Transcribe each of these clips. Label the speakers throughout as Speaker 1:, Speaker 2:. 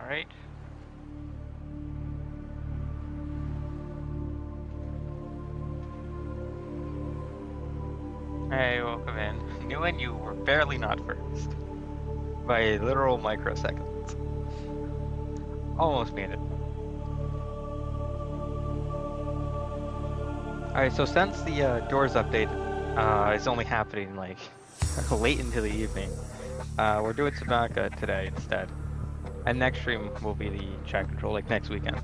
Speaker 1: Alright. Hey, welcome in. Knew and you were barely not first. By literal microseconds. Almost made it. Alright, so since the doors update is only happening like late into the evening, we're doing Subnautica today instead. And next stream will be the chat control, like next weekend.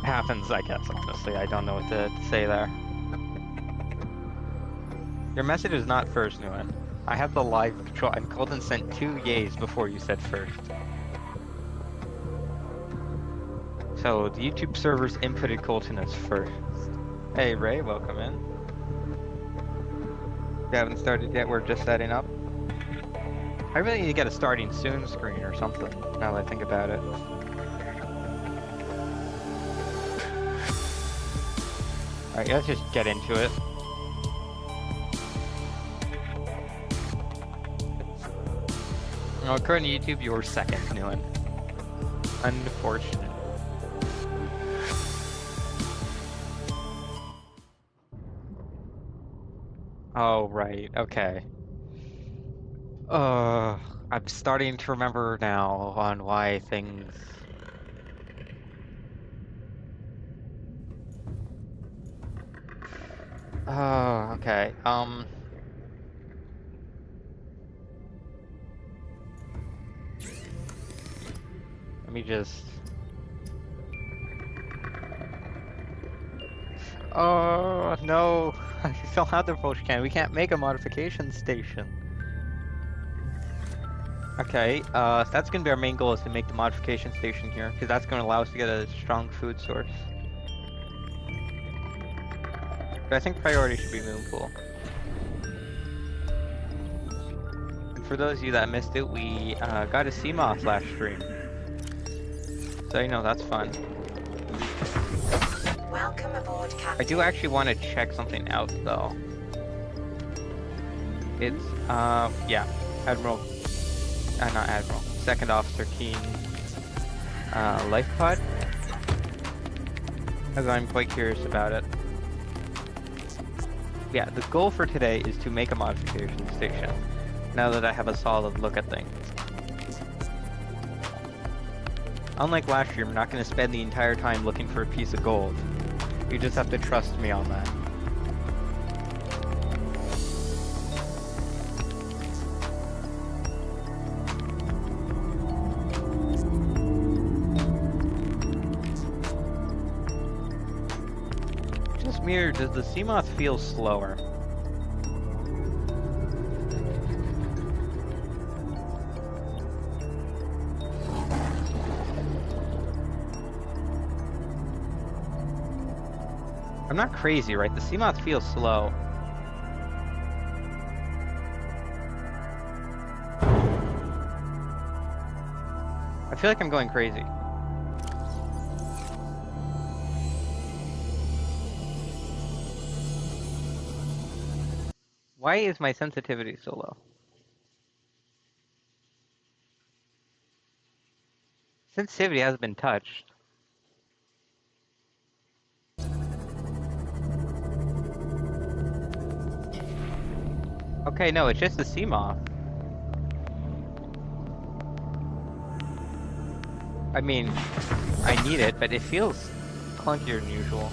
Speaker 1: Happens, I guess, honestly. I don't know what to say there. Your message is not first, Nguyen. I have the live control, and Colton sent 2 yays before you said first. So, the YouTube servers inputted Colton as first. Hey, Ray, welcome in. We haven't started yet, we're just setting up. I really need to get a starting soon screen or something, now that I think about it. Alright, let's just get into it. According to YouTube, you're second, Nguyen. Unfortunate. Oh, right, okay. I'm starting to remember now on why things... Oh, okay, let me just... Oh, no! I still have the approach can. We can't make a modification station. Okay, so that's gonna be our main goal, is to make the modification station here, because that's gonna allow us to get a strong food source. But I think priority should be Moonpool. And for those of you that missed it, we got a Seamoth last stream. So you know, that's fun.
Speaker 2: Welcome aboard, Captain.
Speaker 1: I do actually want to check something out, though. It's, yeah, Admiral, not Admiral, Second Officer Keen's, life pod. As I'm quite curious about it. Yeah, the goal for today is to make a modification station, now that I have a solid look at things. Unlike last year, I'm not going to spend the entire time looking for a piece of gold. You just have to trust me on that. Just mirror, does the Seamoth feel slower? I'm not crazy, right? The Seamoth feels slow. I feel like I'm going crazy. Why is my sensitivity so low? Sensitivity hasn't been touched. Okay, no, it's just the Seamoth. I mean, I need it, but it feels clunkier than usual.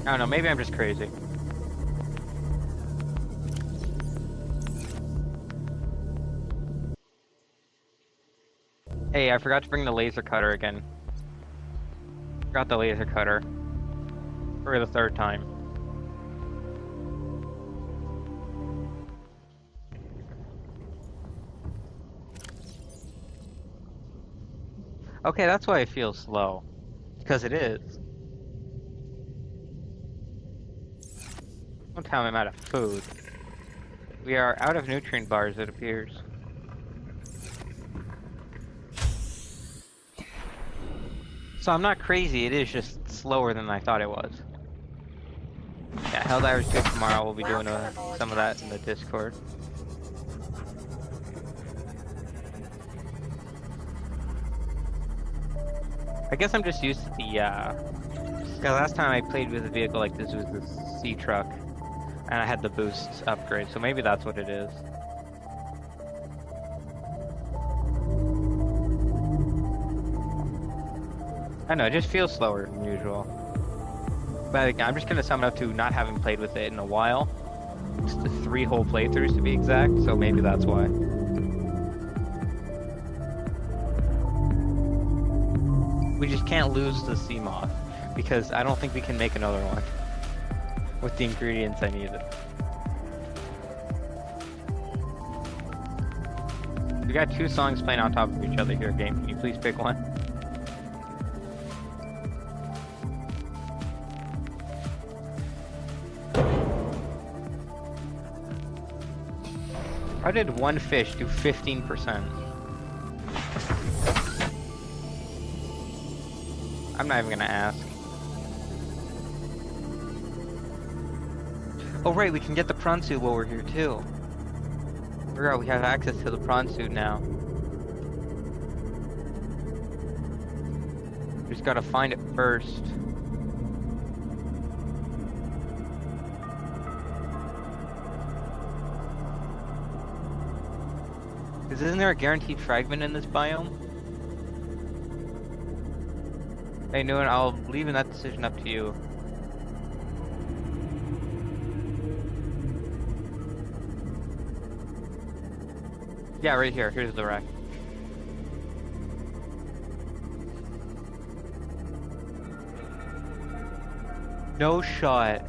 Speaker 1: I don't know, maybe I'm just crazy. Hey, I forgot to bring the laser cutter again. Forgot the laser cutter. For the 3rd time. Okay, that's why I feel slow. Because it is. Don't tell me I'm out of food. We are out of nutrient bars, it appears. So I'm not crazy, it is just slower than I thought it was. Yeah, Helldivers 2 tomorrow. We'll be doing some of that in the Discord. I guess I'm just used to the last time I played with a vehicle like this was the C truck, and I had the boosts upgrade, so maybe that's what it is. I know, it just feels slower than usual. But again, I'm just gonna sum it up to not having played with it in a while. Just the 3 whole playthroughs to be exact, so maybe that's why. We just can't lose the sea moth, because I don't think we can make another one with the ingredients I needed. We got 2 songs playing on top of each other here, game. Can you please pick one? How did one fish do 15%? I'm not even gonna ask. Oh right, we can get the prawn suit while we're here too. I forgot we have access to the prawn suit now. Just gotta find it first. Isn't there a guaranteed fragment in this biome? Hey, Nguyen, I'll leave that decision up to you. Yeah, right here. Here's the wreck. No shot.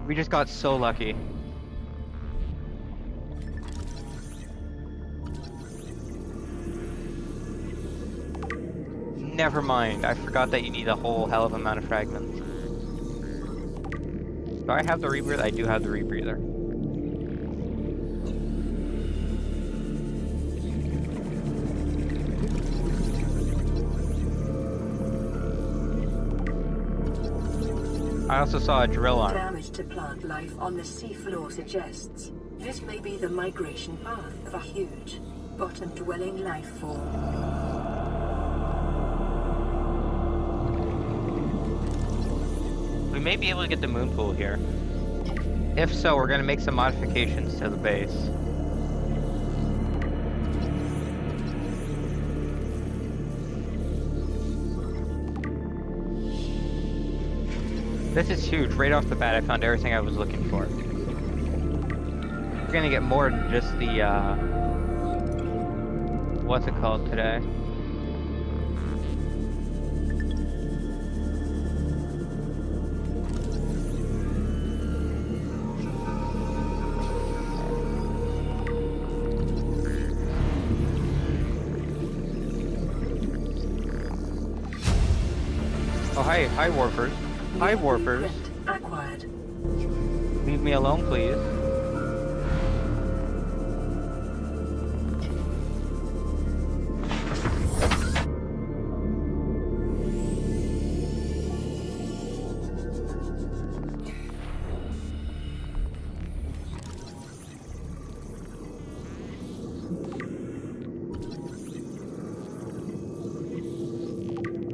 Speaker 1: We just got so lucky. Never mind, I forgot that you need a whole hell of a amount of fragments. Do I have the rebreather? I do have the rebreather. I also saw a drill arm.
Speaker 2: Damage to plant life on the seafloor suggests this may be the migration path of a huge, bottom-dwelling life form.
Speaker 1: We may be able to get the moon pool here. If so, we're gonna make some modifications to the base. This is huge. Right off the bat, I found everything I was looking for. We're gonna get more than just the, what's it called today? Oh, hi warpers. Hi warpers.
Speaker 2: Acquired.
Speaker 1: Leave me alone, please.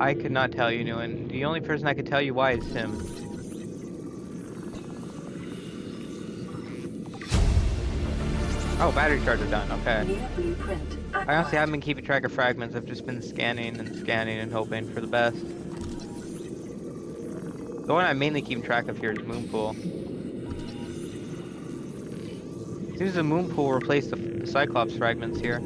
Speaker 1: I could not tell you, Nguyen. The only person I could tell you why is him. Oh, battery charger done. Okay. I honestly haven't been keeping track of fragments. I've just been scanning and hoping for the best. The one I'm mainly keeping track of here is Moonpool. Seems the Moonpool replaced the Cyclops fragments here.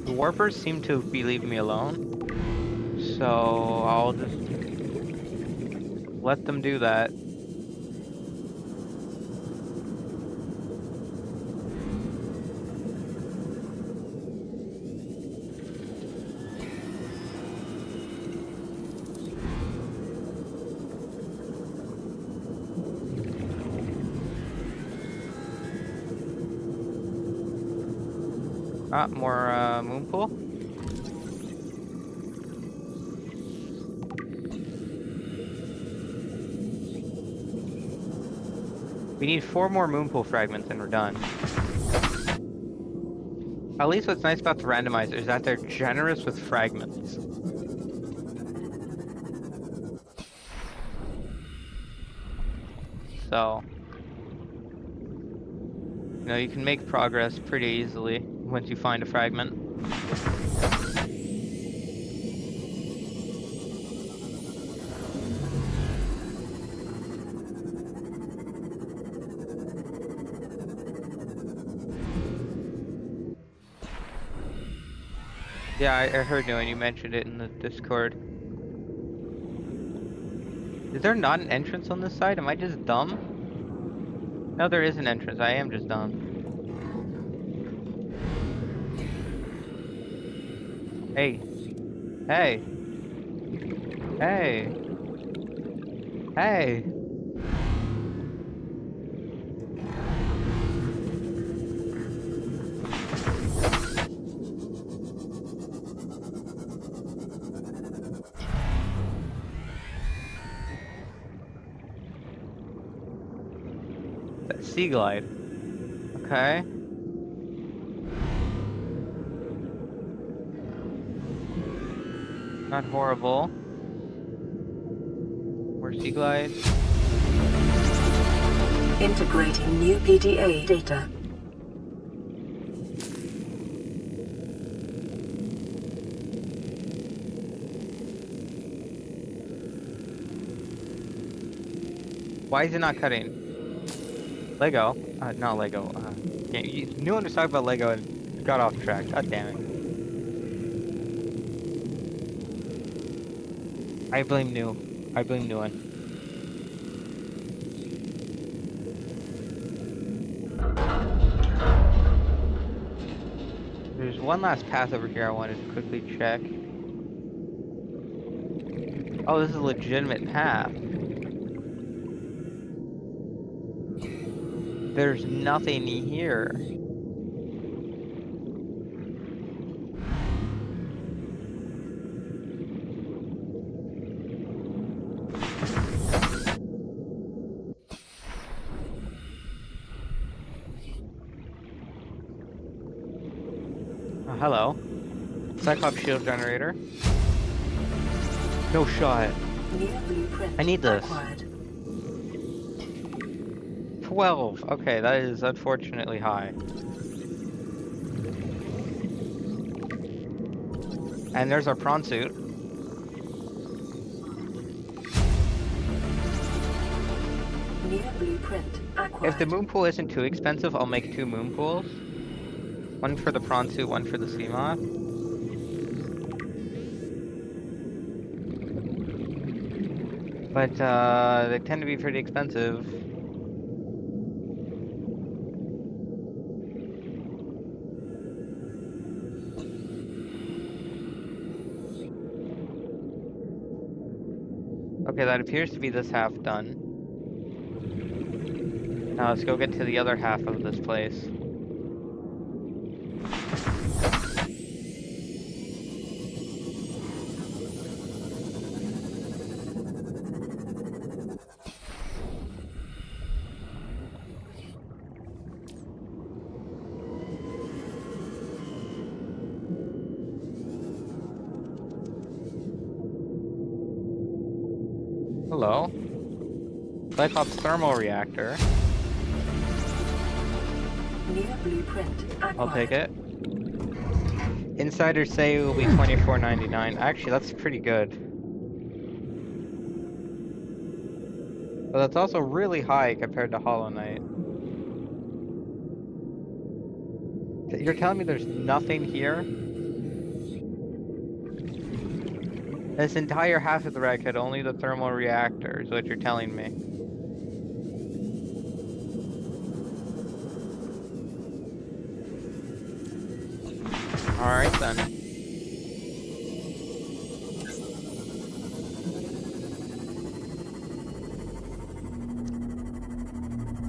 Speaker 1: The warpers seem to be leaving me alone, so I'll just let them do that. Ah, more moon pool. We need 4 more moon pool fragments and we're done. At least what's nice about the randomizer is that they're generous with fragments. So, you know, you can make progress pretty easily once you find a fragment. Yeah, I heard you and you mentioned it in the Discord. Is there not an entrance on this side? Am I just dumb? No, there is an entrance. I am just dumb. Hey. Hey. Hey. Hey. That sea glide. Okay. Not horrible. More sea glide.
Speaker 2: Integrating new PDA data.
Speaker 1: Why is it not cutting? Lego? Not Lego. You knew when to talk about Lego and got off track. God damn it. I blame New. I blame New one. There's one last path over here I wanted to quickly check. Oh, this is a legitimate path. There's nothing here. Oh, hello. Cyclops shield generator. No shot. I need this. 12. Okay, that is unfortunately high. And there's our prawn suit. If the moon pool isn't too expensive, I'll make 2 moon pools. One for the prawn suit, one for the sea moth. But they tend to be pretty expensive. Okay, that appears to be this half done. Now let's go get to the other half of this place. Hello. Cyclops thermal reactor. I'll take it. Insiders say it will be $24.99. Actually, that's pretty good. But that's also really high compared to Hollow Knight. You're telling me there's nothing here? This entire half of the wreck had only the thermal reactor, is what you're telling me. Alright then.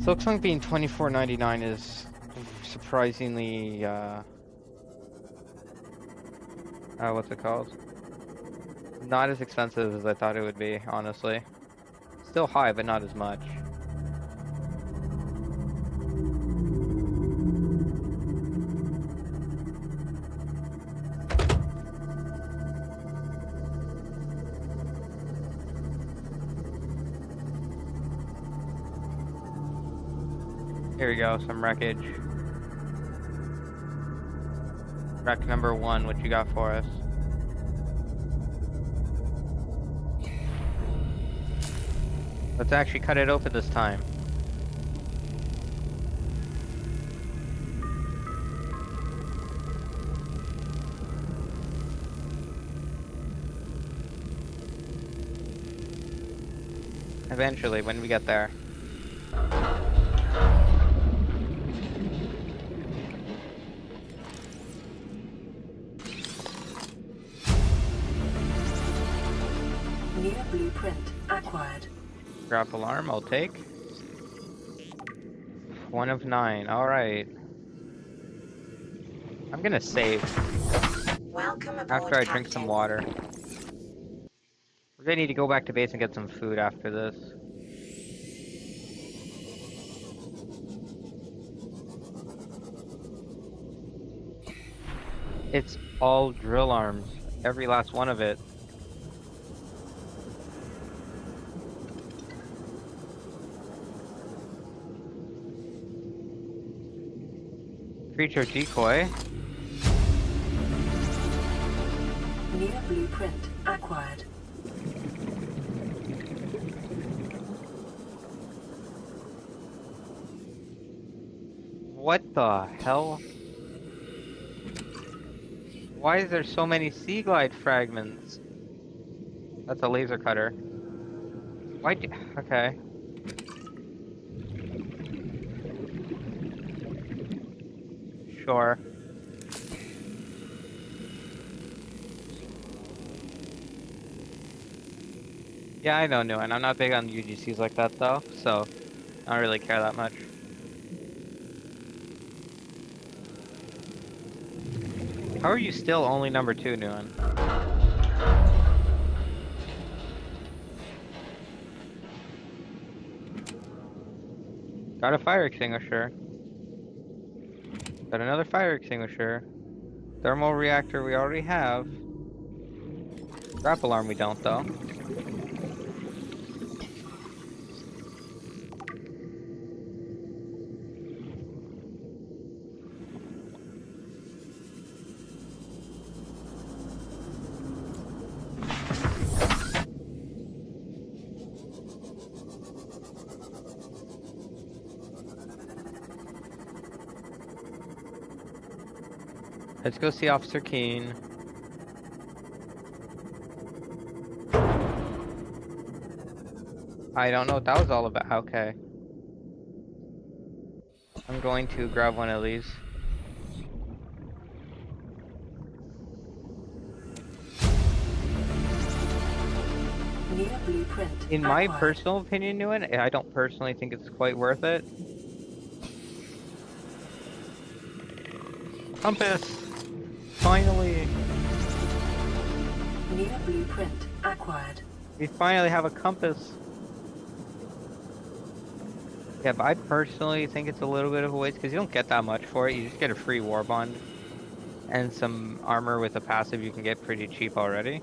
Speaker 1: So it looks like being $24.99 is surprisingly what's it called? Not as expensive as I thought it would be, honestly. Still high, but not as much. Here we go, some wreckage. Wreck number 1, what you got for us? Let's actually cut it open this time. Eventually, when we get there.
Speaker 2: New blueprint acquired.
Speaker 1: Drop alarm, I'll take. 1 of 9, alright. I'm gonna save.
Speaker 3: Welcome aboard,
Speaker 1: After I drink
Speaker 3: Captain.
Speaker 1: some water. We're gonna need to go back to base and get some food after this. It's all drill arms. Every last one of it. Creature decoy.
Speaker 2: New blueprint acquired.
Speaker 1: What the hell? Why is there so many sea glide fragments? That's a laser cutter. Why do... Okay. Sure. Yeah, I know, Nguyen. I'm not big on UGCs like that, though, so I don't really care that much. How are you still only number 2, Nguyen? Got a fire extinguisher. Got another fire extinguisher. Thermal reactor we already have. Trap alarm we don't, though. Let's go see Officer Keene. I don't know what that was all about. Okay. I'm going to grab one of these.
Speaker 2: New blueprint
Speaker 1: In my
Speaker 2: acquired.
Speaker 1: personal opinion, Nguyen, I don't personally think it's quite worth it. Compass! Finally!
Speaker 2: New blueprint acquired.
Speaker 1: We finally have a compass! Yeah, but I personally think it's a little bit of a waste because you don't get that much for it. You just get a free war bond and some armor with a passive you can get pretty cheap already.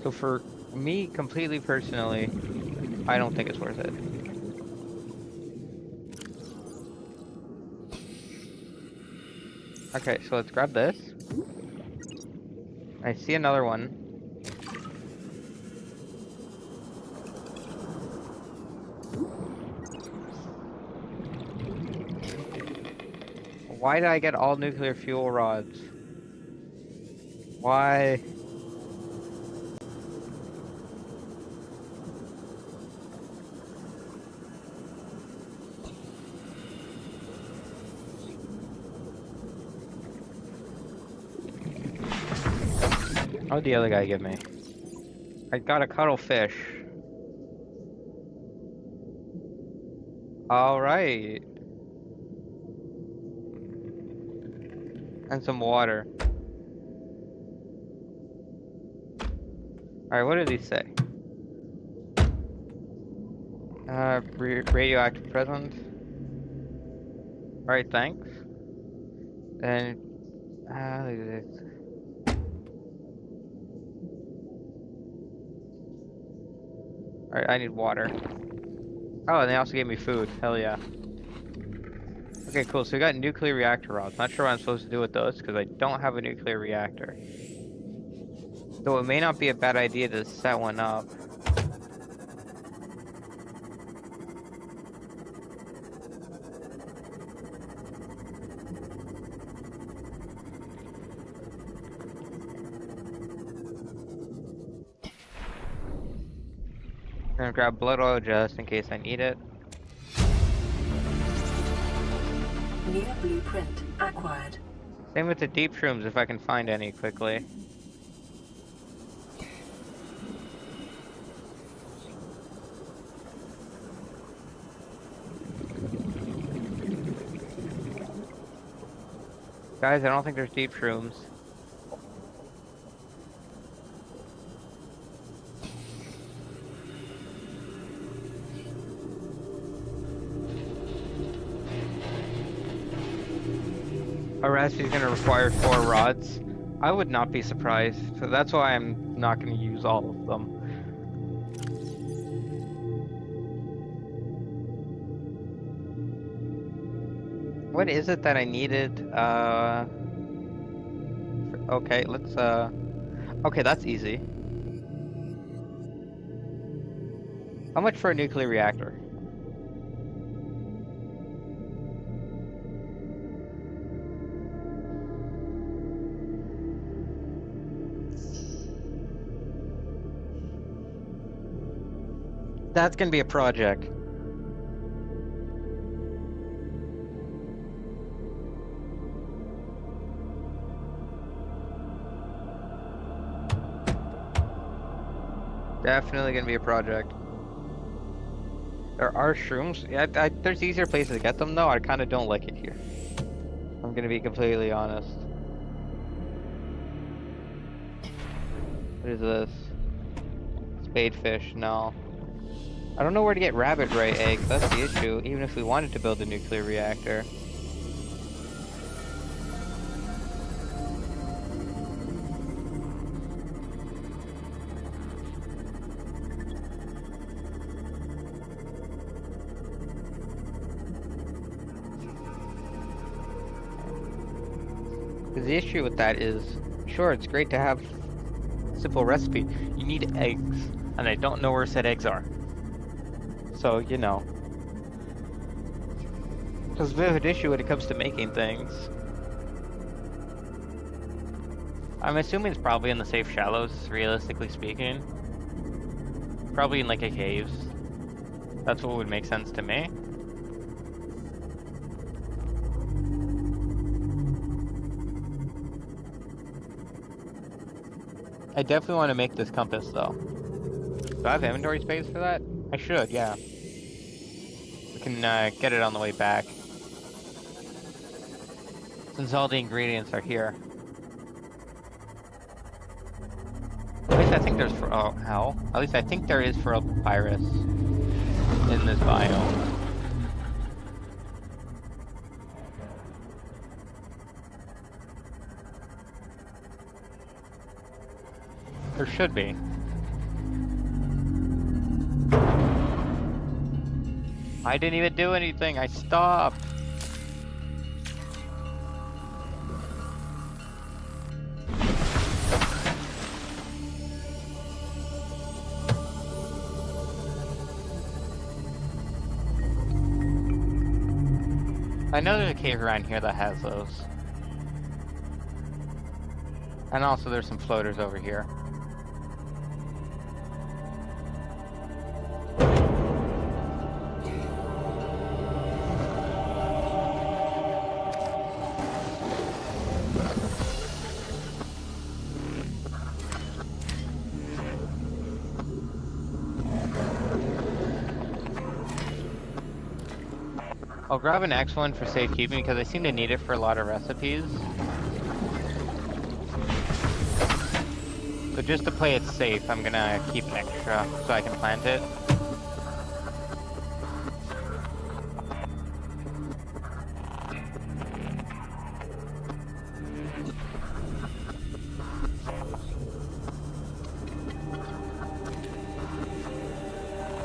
Speaker 1: So for me, completely personally, I don't think it's worth it. Okay, so let's grab this. I see another one. Why did I get all nuclear fuel rods? Why? What did the other guy give me? I got a cuttlefish. Alright. And some water. Alright, what did he say? Radioactive present. Alright, thanks. And alright, I need water. Oh, and they also gave me food. Hell yeah. Okay, cool. So we got nuclear reactor rods. Not sure what I'm supposed to do with those because I don't have a nuclear reactor. Though it may not be a bad idea to set one up. I'm gonna grab blood oil just in case I need it.
Speaker 2: New blueprint acquired.
Speaker 1: Same with the deep shrooms if I can find any quickly. Guys, I don't think there's deep shrooms. A recipe's gonna require 4 rods. I would not be surprised, so that's why I'm not gonna use all of them. What is it that I needed? Okay, let's okay, that's easy. How much for a nuclear reactor? That's gonna be a project. Definitely gonna be a project. There are shrooms. Yeah, there's easier places to get them though. I kind of don't like it here. I'm gonna be completely honest. What is this? Spadefish? No. I don't know where to get rabbit ray eggs. That's the issue. Even if we wanted to build a nuclear reactor. Because the issue with that is, sure, it's great to have a simple recipe. You need eggs, and I don't know where said eggs are. So, you know. There's a bit of an issue when it comes to making things. I'm assuming it's probably in the safe shallows, realistically speaking. Probably in like a caves. That's what would make sense to me. I definitely want to make this compass though. Do I have inventory space for that? I should, yeah. We can get it on the way back. Since all the ingredients are here. At least I think there's for At least I think there is for a papyrus in this biome. There should be. I didn't even do anything. I stopped. I know there's a cave around here that has those. And also there's some floaters over here. I'll grab an X1 for safekeeping because I seem to need it for a lot of recipes. So just to play it safe, I'm gonna keep an extra so I can plant it.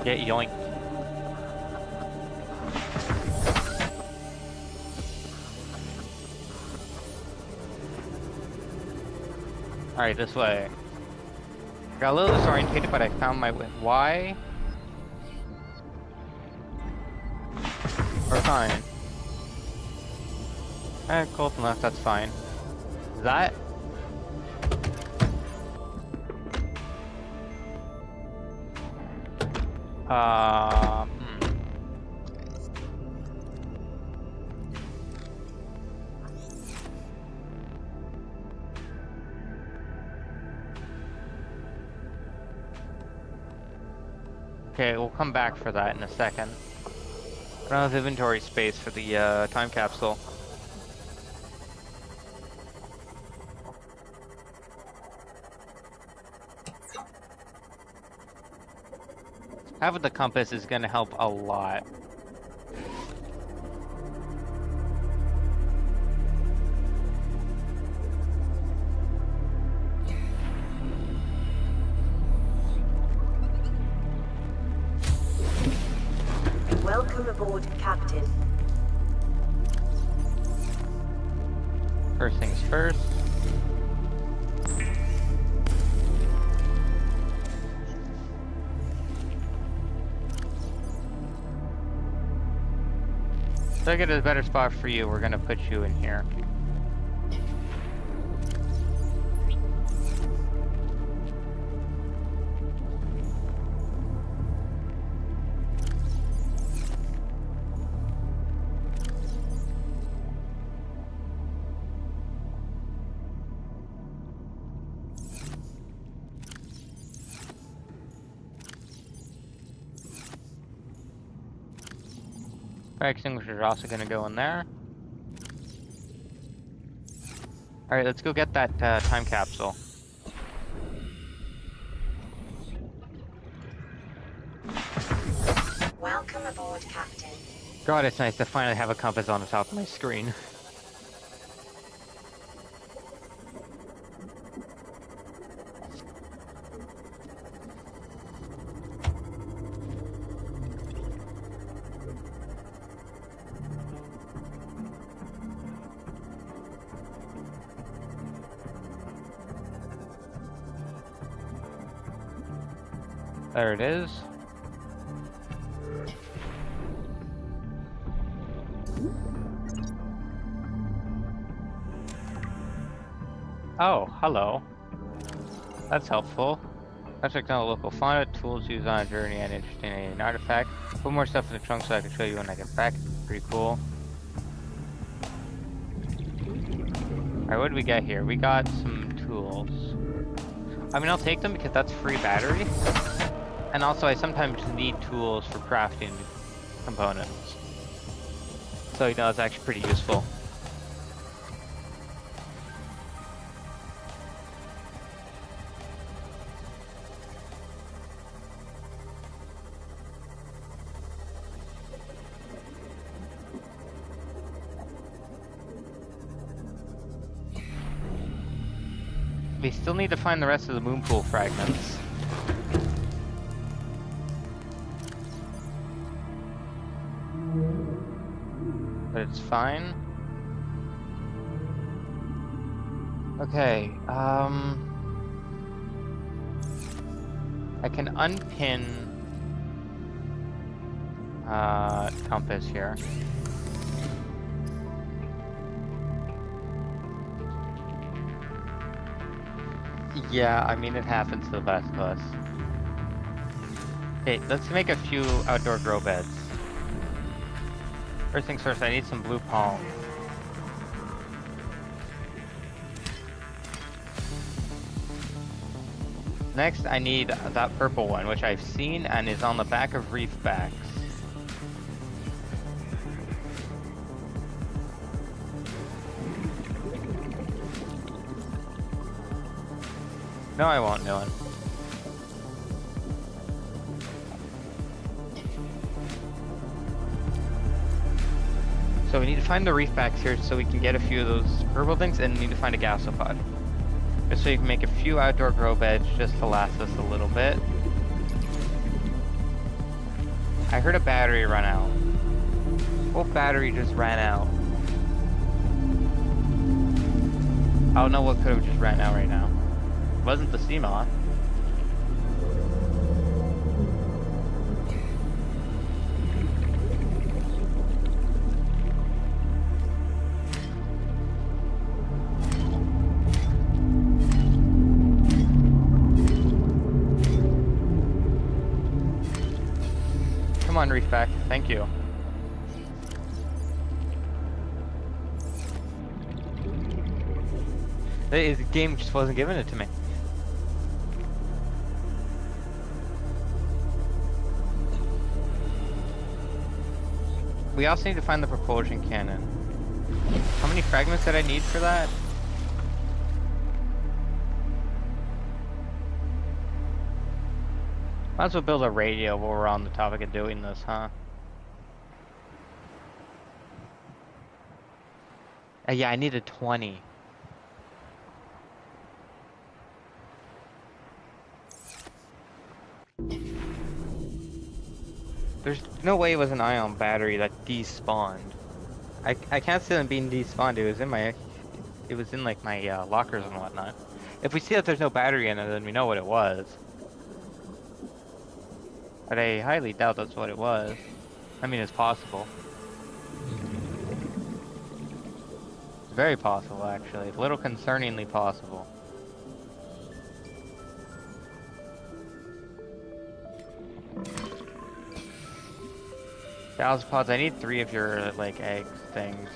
Speaker 1: Get yoinked. Alright, this way. Got a little disorientated, but I found my way. Why? We're fine. Alright, cold and left, that's fine. Is that? Hmm. Okay, we'll come back for that in a second. I don't have inventory space for the time capsule. Having the compass is going to help a lot.
Speaker 2: Welcome aboard, Captain.
Speaker 1: First things first. So I get a better spot for you, we're gonna put you in here. Fire extinguishers are also gonna go in there. Alright, let's go get that time capsule.
Speaker 3: Welcome aboard, Captain.
Speaker 1: God, it's nice to finally have a compass on the top of my screen. There it is. Oh, hello. That's helpful. Let's check out the local fauna, tools used on a journey, and interesting alien artifact. Put more stuff in the trunk so I can show you when I get back. Pretty cool. Alright, what did we get here? We got some tools. I mean, I'll take them because that's free battery. And also, I sometimes need tools for crafting components. So, you know, it's actually pretty useful. We still need to find the rest of the moon pool fragments. But it's fine. Okay, I can unpin compass here. Yeah, I mean, it happens to the best of us. Okay, let's make a few outdoor grow beds. First things first, I need some blue palm. Next, I need that purple one, which I've seen and is on the back of reef backs. No, I won't, Dylan. So we need to find the reef backs here so we can get a few of those herbal things, and we need to find a gasopod. Just so you can make a few outdoor grow beds just to last us a little bit. I heard a battery run out. What battery just ran out? I don't know what could have just ran out right now. It wasn't the Seamoth. Come on, Reefback. Thank you. The game just wasn't giving it to me. We also need to find the propulsion cannon. How many fragments did I need for that? Might as well build a radio while we're on the topic of doing this, huh? Yeah, I needed 20. There's no way it was an ion battery that despawned. I can't see them being despawned. It was in like my lockers and whatnot. If we see that there's no battery in it, then we know what it was. But I highly doubt that's what it was. I mean, it's possible. It's very possible, actually. It's a little concerningly possible. Pods, I need 3 of your, like, egg things.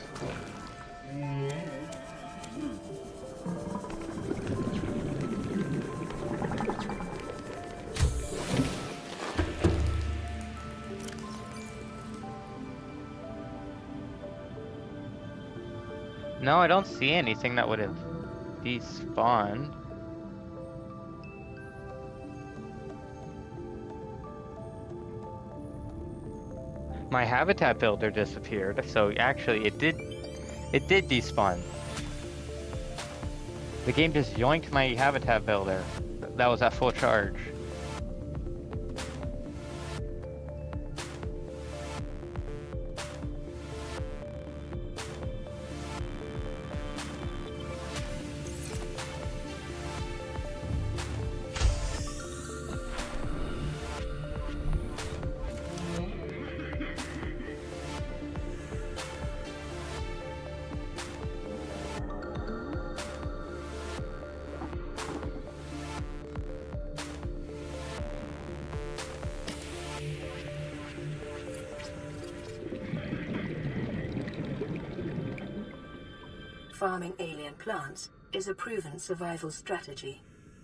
Speaker 1: No, I don't see anything that would have despawned. My habitat builder disappeared, so actually it did despawn. The game just yoinked my habitat builder. That was at full charge.
Speaker 2: Farming alien plants is a proven survival strategy.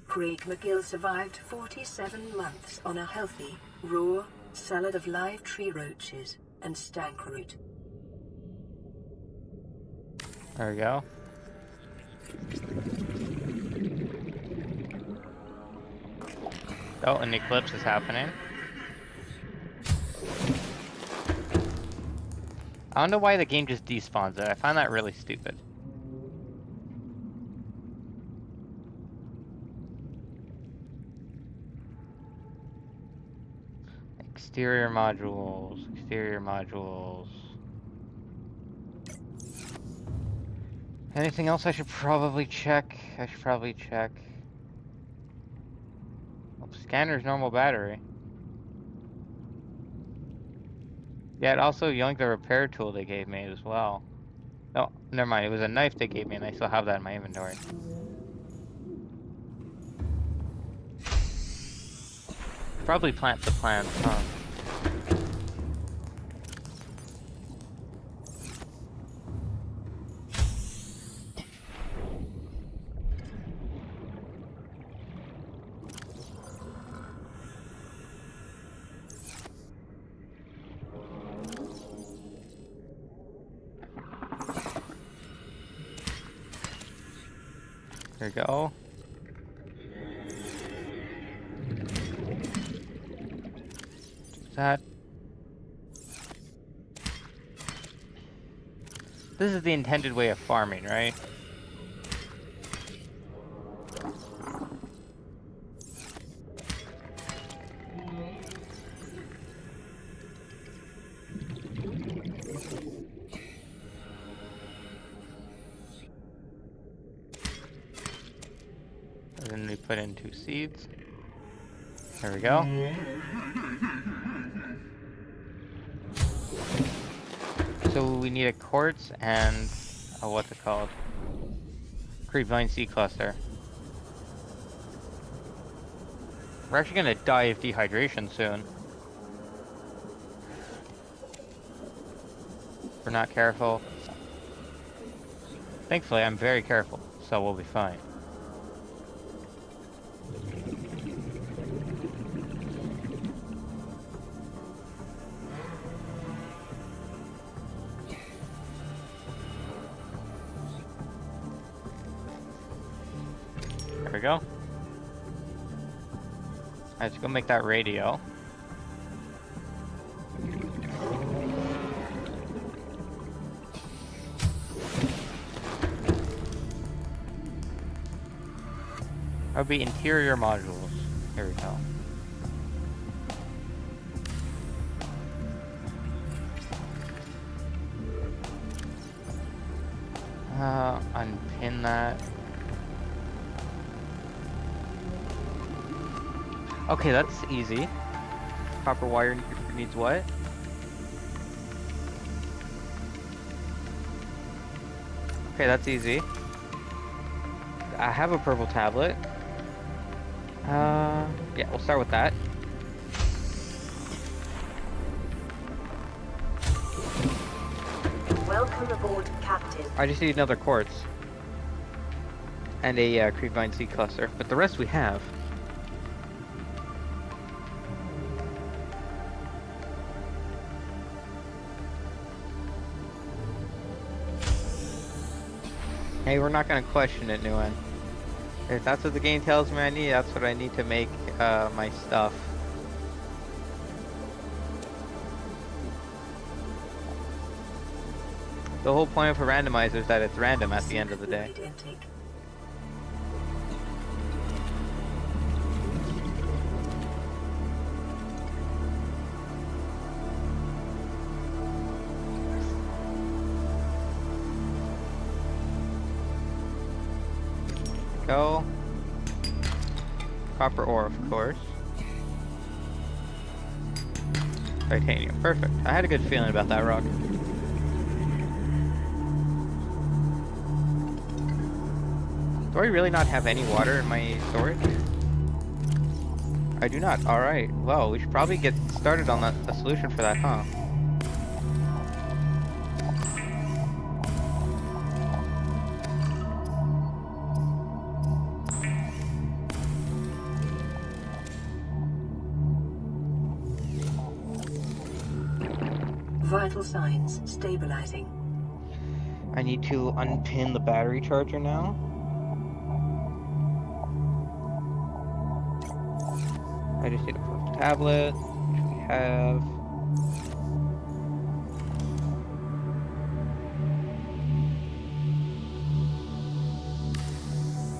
Speaker 2: Craig McGill survived 47 months on a healthy, raw salad of live tree roaches and stank root.
Speaker 1: There we go. Oh, an eclipse is happening. I don't know why the game just despawns it. I find that really stupid. Exterior modules, exterior modules. Anything else I should probably check? Oh, scanner's normal battery. Yeah, it also yoinked the repair tool they gave me as well. No, never mind. It was a knife they gave me, and I still have that in my inventory. Probably plant the plants, huh? There we go. Is that... This is the intended way of farming, right? And then we put in 2 seeds. There we go. So we need a quartz and what's it called? Creepvine seed cluster. We're actually gonna die of dehydration soon. If we're not careful. Thankfully, I'm very careful, so we'll be fine. There we go. Alright, let's go make that radio. That would be interior modules. Here we go. Unpin that. Okay, that's easy. Copper wire needs what? Okay, that's easy. I have a purple tablet. Yeah, we'll start with that.
Speaker 3: Welcome aboard, Captain.
Speaker 1: I just need another quartz. And a creepvine seed cluster. But the rest we have. Hey, we're not gonna question it, Nguyen. If that's what the game tells me I need, that's what I need to make my stuff. The whole point of a randomizer is that it's random at the end of the day. Go. Copper ore, of course. Titanium, perfect. I had a good feeling about that rock. Do I really not have any water in my storage? I do not. Alright. Well, we should probably get started on a solution for that, huh?
Speaker 2: Vital signs stabilizing.
Speaker 1: I need to unpin the battery charger now. I just need a purple tablet, which we have.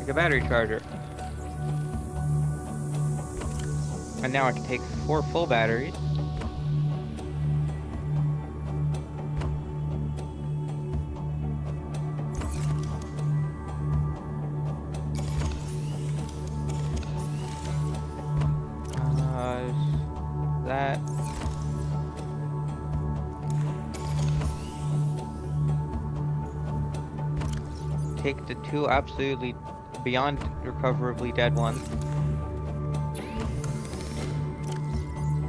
Speaker 1: Like a battery charger. And now I can take 4 full batteries. That. Take the 2 absolutely beyond recoverably dead ones.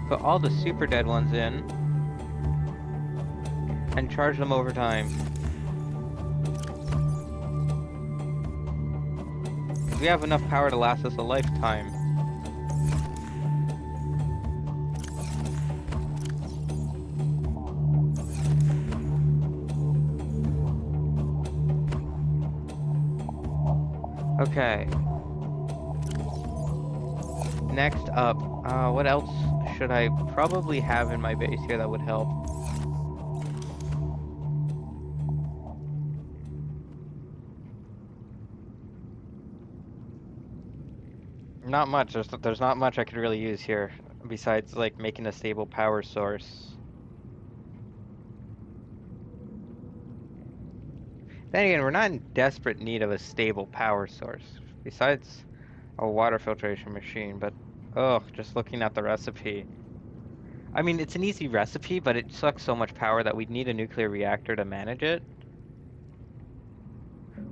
Speaker 1: Put all the super dead ones in. And charge them over time. We have enough power to last us a lifetime. Okay. Next up, what else should I probably have in my base here that would help? Not much. There's not much I could really use here besides like making a stable power source. Then again, we're not in desperate need of a stable power source. Besides a water filtration machine, but ugh, just looking at the recipe. I mean, it's an easy recipe, but it sucks so much power that we'd need a nuclear reactor to manage it.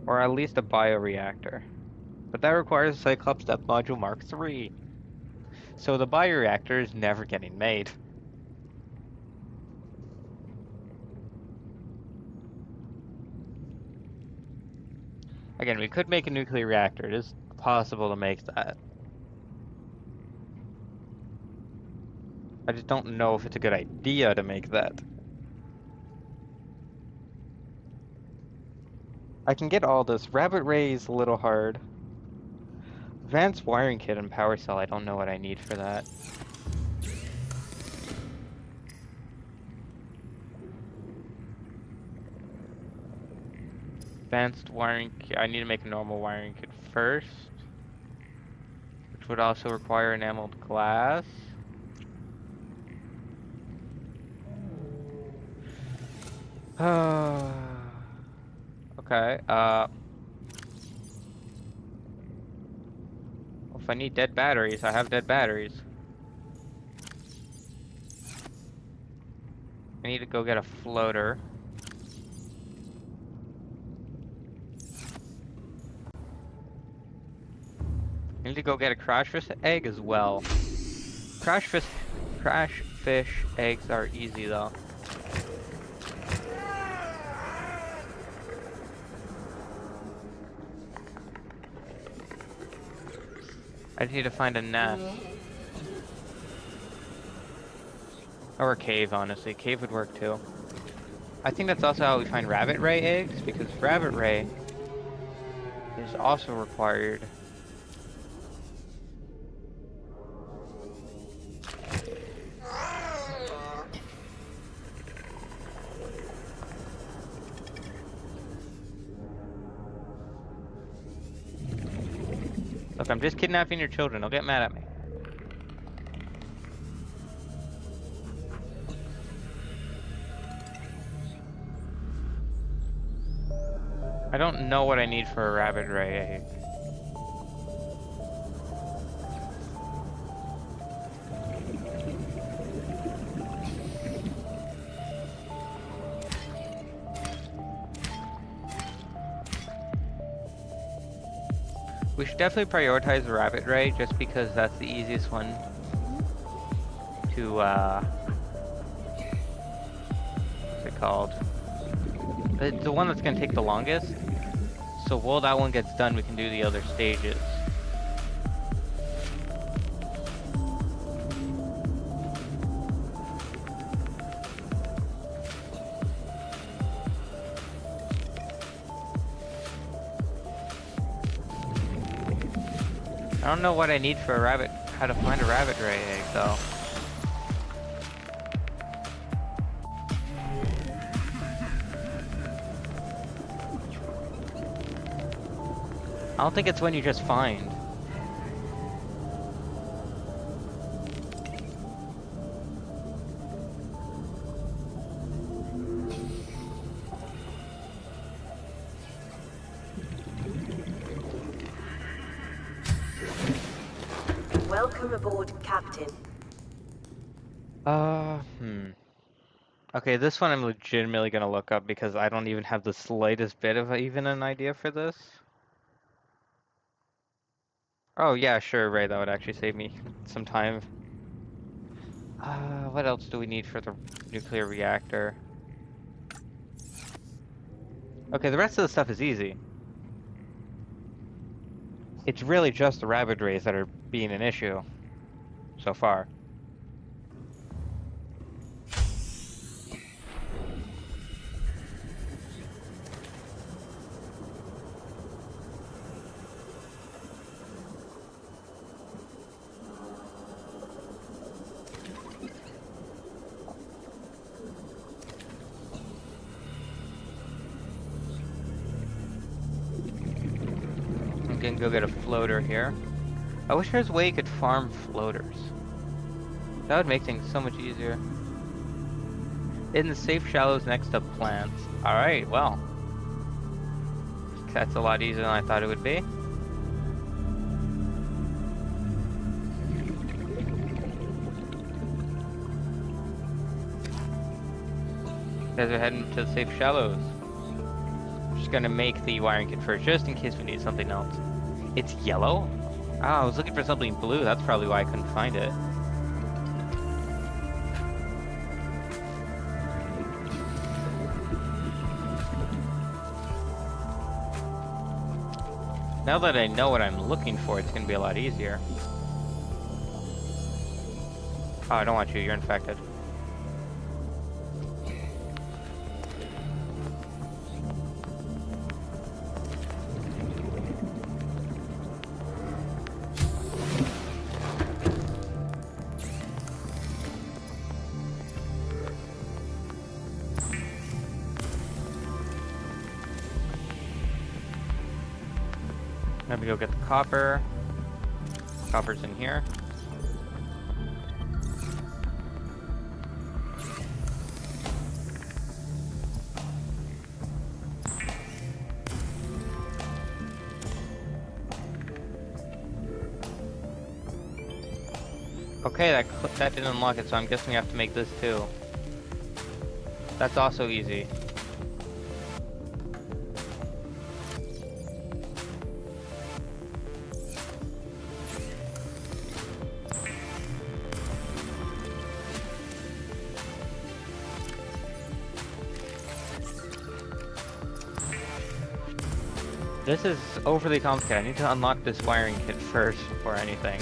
Speaker 1: Or at least a bioreactor. But that requires a Cyclops Depth Module Mark III. So the bioreactor is never getting made. Again, we could make a nuclear reactor. It is possible to make that. I just don't know if it's a good idea to make that. I can get all this. Rabbit Ray is a little hard. Advanced wiring kit and power cell, I don't know what I need for that. Advanced wiring kit, I need to make a normal wiring kit first. Which would also require enameled glass. Okay, if I need dead batteries, I have dead batteries. I need to go get a floater. I need to go get a crash fish egg as well. Crash fish eggs are easy though. I just need to find a nest. Or a cave, honestly. Cave would work too. I think that's also how we find rabbit ray eggs, because rabbit ray is also required. Look, I'm just kidnapping your children. Don't get mad at me. I don't know what I need for a rabbit ray egg. We should definitely prioritize the rabbit ray just because that's the easiest one to, what's it called? It's the one that's gonna take the longest. So while that one gets done, we can do the other stages. I don't know what I need for a rabbit, how to find a rabbit ray egg though. I don't think it's one you just find.
Speaker 3: Welcome aboard, Captain.
Speaker 1: Okay, this one I'm legitimately gonna look up because I don't even have the slightest bit of even an idea for this. Oh yeah, sure, right, that would actually save me some time. What else do we need for the nuclear reactor? Okay, the rest of the stuff is easy. It's really just the rabbit rays that are being an issue so far. I'm gonna go get a floater here. I wish there was a way you could farm floaters. That would make things so much easier. In the safe shallows next to plants. Alright, well. That's a lot easier than I thought it would be. Guys are heading to the safe shallows. Just gonna make the wiring kit first, just in case we need something else. It's yellow? Oh, I was looking for something blue. That's probably why I couldn't find it. Now that I know what I'm looking for, it's gonna be a lot easier. Oh, I don't want you. You're infected. Let me go get the copper. Copper's in here. Okay, that didn't unlock it, so I'm guessing we have to make this too. That's also easy. This is overly complicated. I need to unlock this wiring kit first before anything.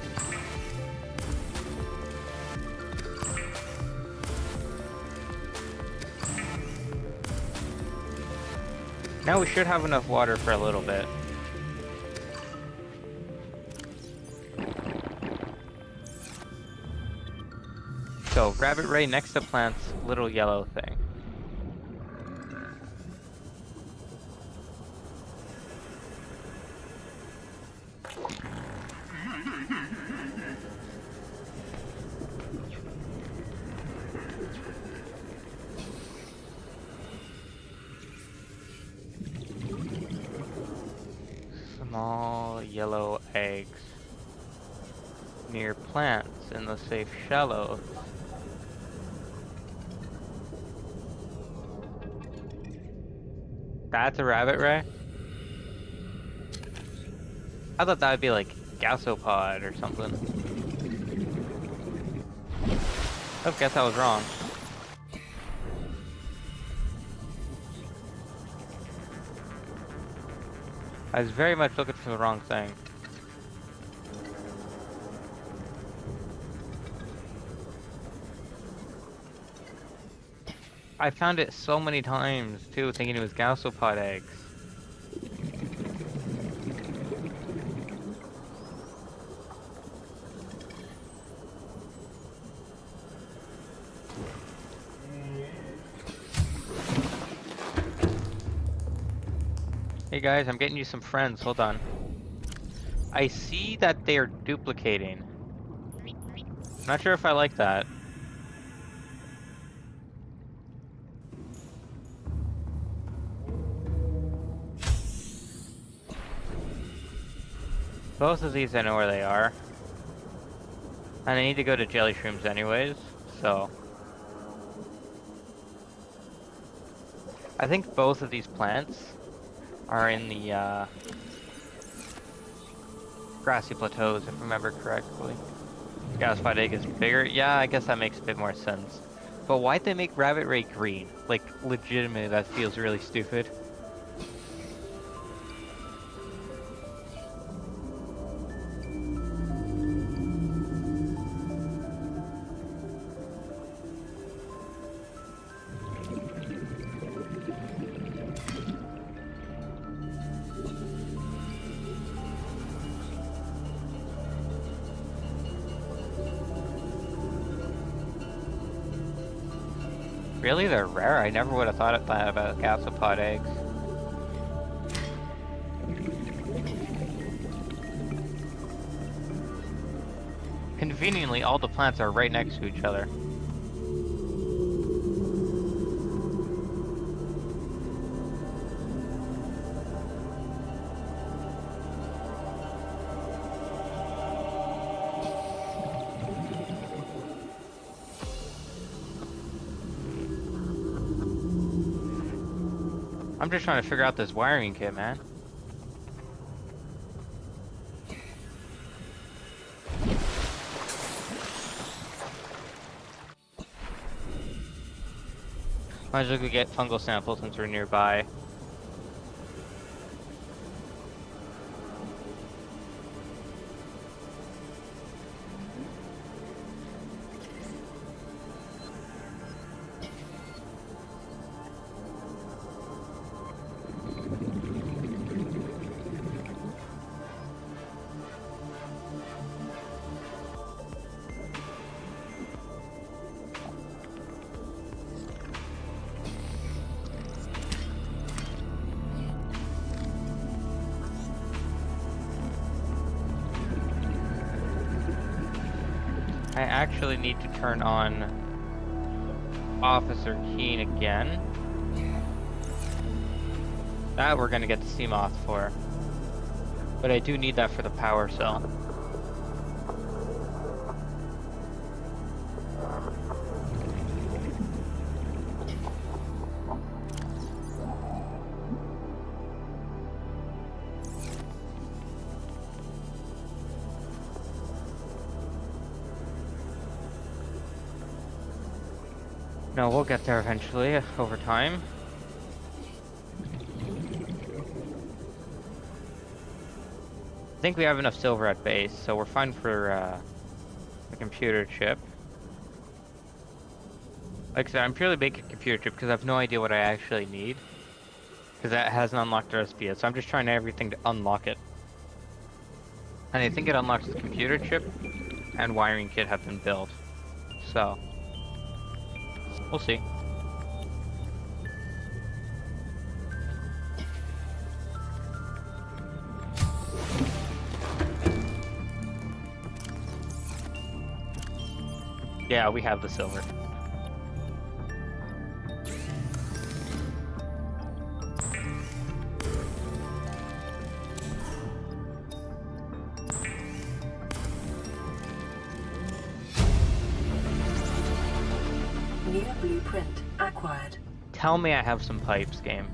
Speaker 1: Now we should have enough water for a little bit. So, rabbit ray next to plant's little yellow thing. Small yellow eggs near plants in the safe shallows. That's a rabbit ray? I thought that would be like gasopod or something. Oh, guess I was wrong. I was very much looking for the wrong thing. I found it so many times too, thinking it was gasopod eggs. Hey guys, I'm getting you some friends, hold on. I see that they are duplicating. Not sure if I like that. Both of these I know where they are. And I need to go to jelly shrooms anyways, so. I think both of these plants are in the grassy plateaus, if I remember correctly. Gasopod egg is bigger. Yeah, I guess that makes a bit more sense. But why'd they make rabbit ray green? Like, legitimately, that feels really stupid. Really? They're rare? I never would have thought of that about gasopod eggs. Conveniently, all the plants are right next to each other. I'm just trying to figure out this wiring kit, man. Might as well go get fungal samples since we're nearby. I actually need to turn on Officer Keen again. That we're gonna get the Seamoth for. But I do need that for the power cell. No, we'll get there eventually, over time. I think we have enough silver at base, so we're fine for the computer chip. Like I said, I'm purely making a computer chip because I have no idea what I actually need. Because that hasn't unlocked the recipe yet, so I'm just trying everything to unlock it. And I think it unlocks the computer chip and wiring kit have been built. So, we'll see. Yeah, we have the silver.
Speaker 2: New blueprint acquired.
Speaker 1: Tell me I have some pipes, game.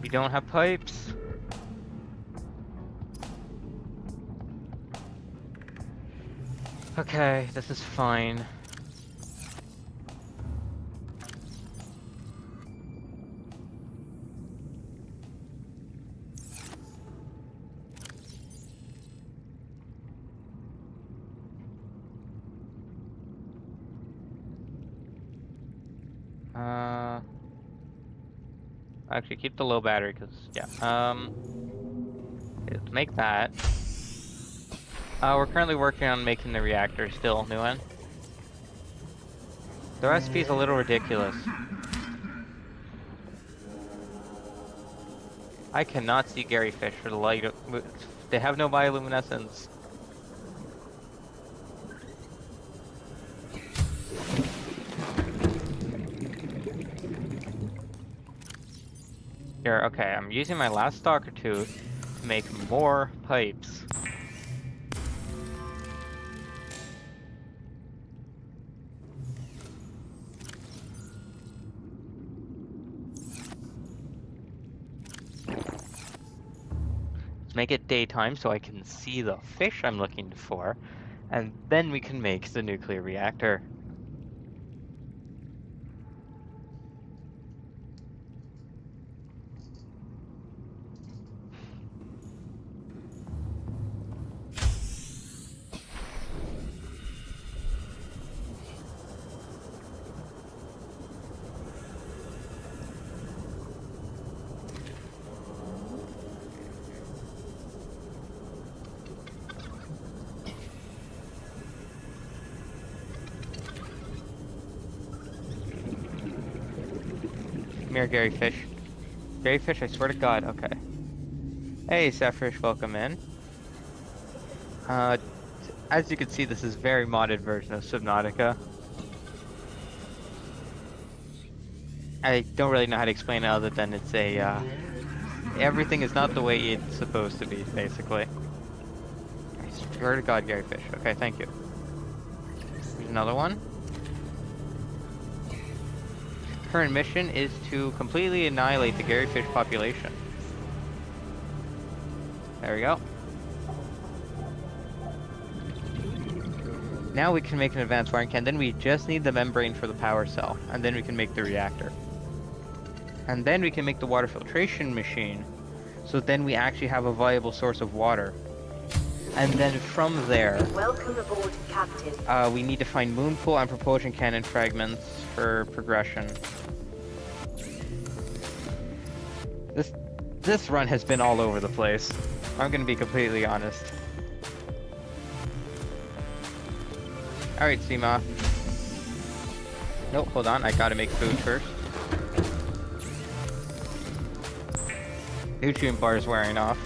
Speaker 1: We don't have pipes. Okay, this is fine. Actually keep the low battery, because, yeah. Let's make that. We're currently working on making the reactor still, new one. The recipe's a little ridiculous. I cannot see Gary Fish for the light of... They have no bioluminescence. Here, okay, I'm using my last stalker tooth to make more pipes. Let's make it daytime so I can see the fish I'm looking for, and then we can make the nuclear reactor. Come here, Gary Fish. Gary Fish, I swear to God. Okay. Hey, Saffrish, welcome in. As you can see, this is a very modded version of Subnautica. I don't really know how to explain it other than it's a, everything is not the way it's supposed to be, basically. I swear to God, Gary Fish. Okay, thank you. Here's another one. Current mission is to completely annihilate the Gary Fish population. There we go. Now we can make an advanced wiring can, then we just need the membrane for the power cell, and then we can make the reactor. And then we can make the water filtration machine, so then we actually have a viable source of water. And then from there...
Speaker 3: Welcome aboard, Captain.
Speaker 1: we need to find moonpool and propulsion cannon fragments for progression. This run has been all over the place. I'm gonna be completely honest. Alright, Seamoth. Nope, hold on, I gotta make food first. Nutrient bar is wearing off.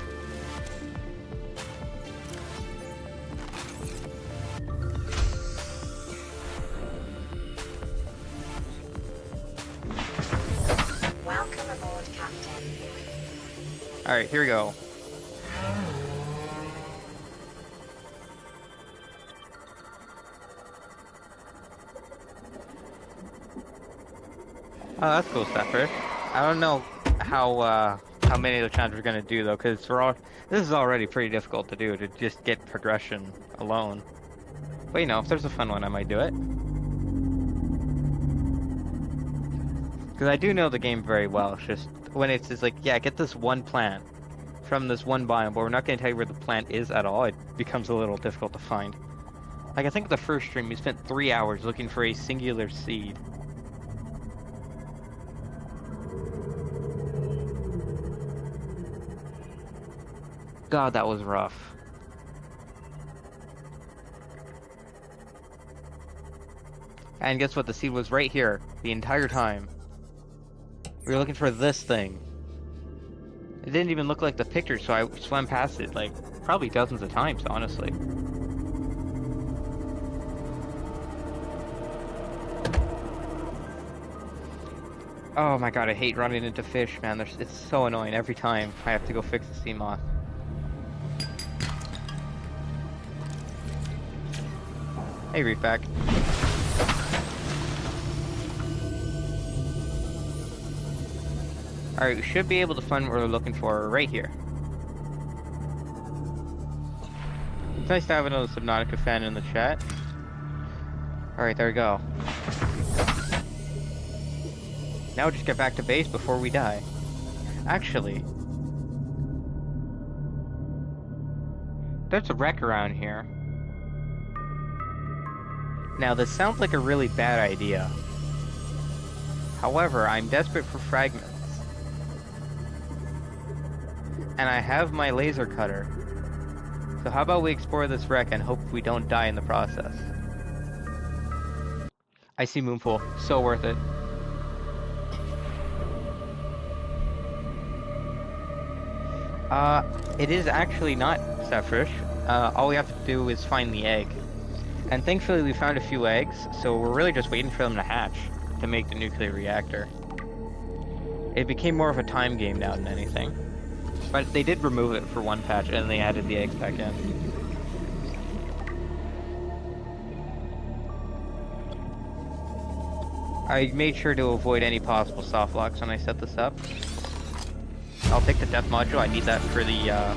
Speaker 3: Welcome aboard, Captain.
Speaker 1: Alright, here we go. Oh, that's cool stuff, Rick. I don't know how many of the challenges we're gonna do though, because this is already pretty difficult to do, to just get progression alone. But you know, if there's a fun one, I might do it. Because I do know the game very well. It's just when it's just like, yeah, get this one plant from this one biome, but we're not gonna tell you where the plant is at all. It becomes a little difficult to find. Like I think the first stream we spent 3 hours looking for a singular seed. God, that was rough. And guess what? The seed was right here the entire time. We were looking for this thing. It didn't even look like the picture, so I swam past it like probably dozens of times, honestly. Oh my god, I hate running into fish, man. It's so annoying every time I have to go fix the sea moth. Hey, Reefback. Alright, we should be able to find what we're looking for right here. It's nice to have another Subnautica fan in the chat. Alright, there we go. Now we'll just get back to base before we die. Actually, there's a wreck around here. Now, this sounds like a really bad idea. However, I'm desperate for fragments. And I have my laser cutter. So how about we explore this wreck and hope we don't die in the process. I see Moonpool. So worth it. It is actually not Saffrish. All we have to do is find the egg. And thankfully we found a few eggs, so we're really just waiting for them to hatch to make the nuclear reactor. It became more of a time game now than anything. But they did remove it for one patch and they added the eggs back in. I made sure to avoid any possible soft locks when I set this up. I'll take the depth module, I need that for the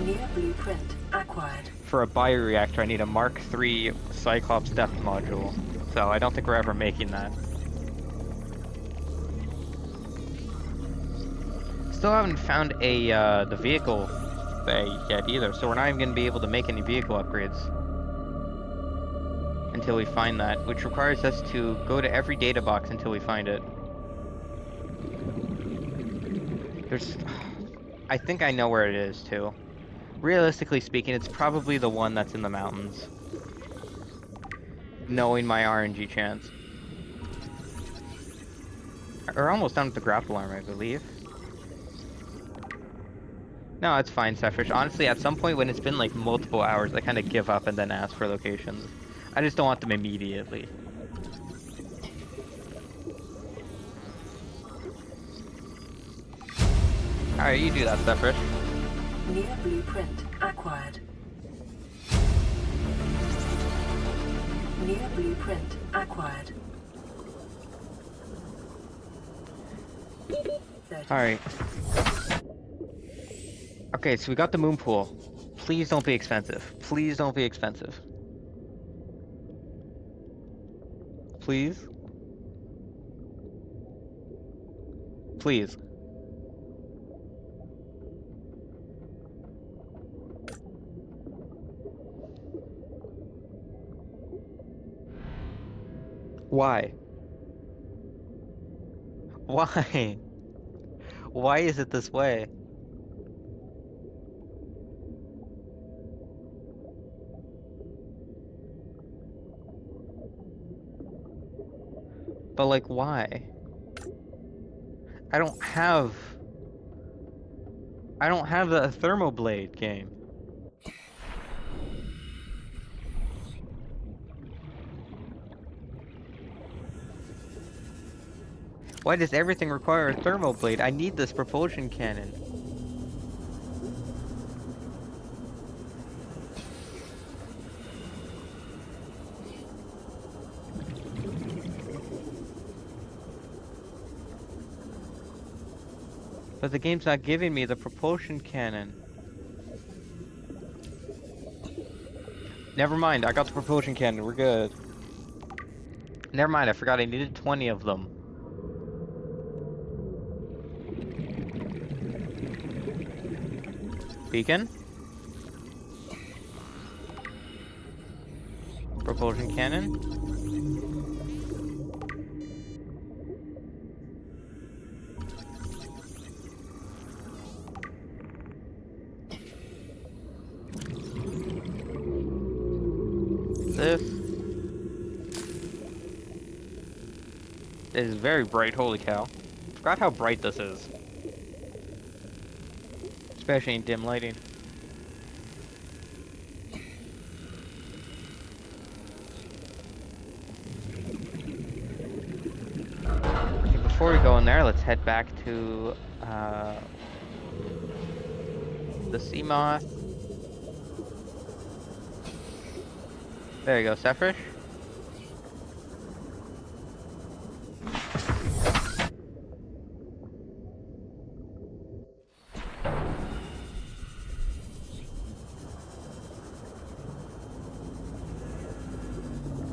Speaker 2: New blueprint acquired.
Speaker 1: for a bioreactor, I need a Mark III Cyclops depth module. So I don't think we're ever making that. Still haven't found the vehicle bay yet either, so we're not even going to be able to make any vehicle upgrades until we find that, which requires us to go to every data box until we find it. I think I know where it is too. Realistically speaking, it's probably the one that's in the mountains. Knowing my RNG chance. We're almost done with the grapple arm, I believe. No, it's fine, Sephish. Honestly, at some point when it's been like multiple hours, I kind of give up and then ask for locations. I just don't want them immediately. Alright, you do that, Sephish.
Speaker 2: Near blueprint acquired. Near blueprint acquired.
Speaker 1: Alright. Okay, so we got the moon pool. Please don't be expensive. Please don't be expensive. Please? Please. Why? Why? Why is it this way? But like, why? I don't have the Thermoblade game. Why does everything require a Thermoblade? I need this propulsion cannon. But the game's not giving me the propulsion cannon. Never mind, I got the propulsion cannon, we're good. Never mind, I forgot I needed 20 of them. Beacon? Propulsion cannon? This is very bright, holy cow. Forgot how bright this is. Especially in dim lighting. Okay, before we go in there, let's head back to the sea moth. There you go, Sephish.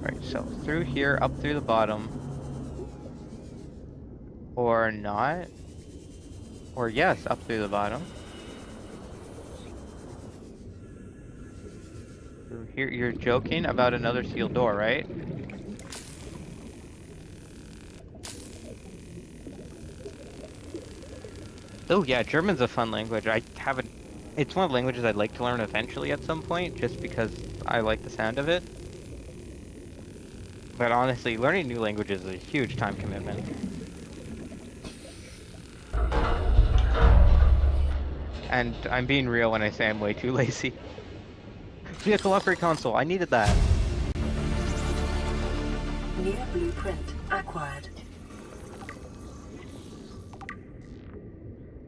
Speaker 1: Right, so through here, up through the bottom. Or not. Or yes, up through the bottom. Through here, you're joking about another sealed door, right? Oh yeah, German's a fun language. I haven't... It's one of the languages I'd like to learn eventually at some point, just because I like the sound of it. But honestly, learning new languages is a huge time commitment. And I'm being real when I say I'm way too lazy. Vehicle upgrade console, I needed that.
Speaker 2: Near blueprint acquired.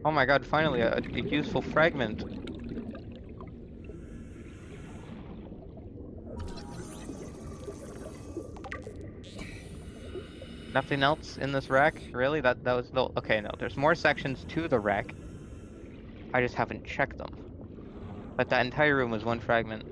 Speaker 1: Oh my god, finally, a useful fragment. Nothing else in this wreck? Really? That was the... Okay, no, there's more sections to the wreck. I just haven't checked them. But that entire room was one fragment.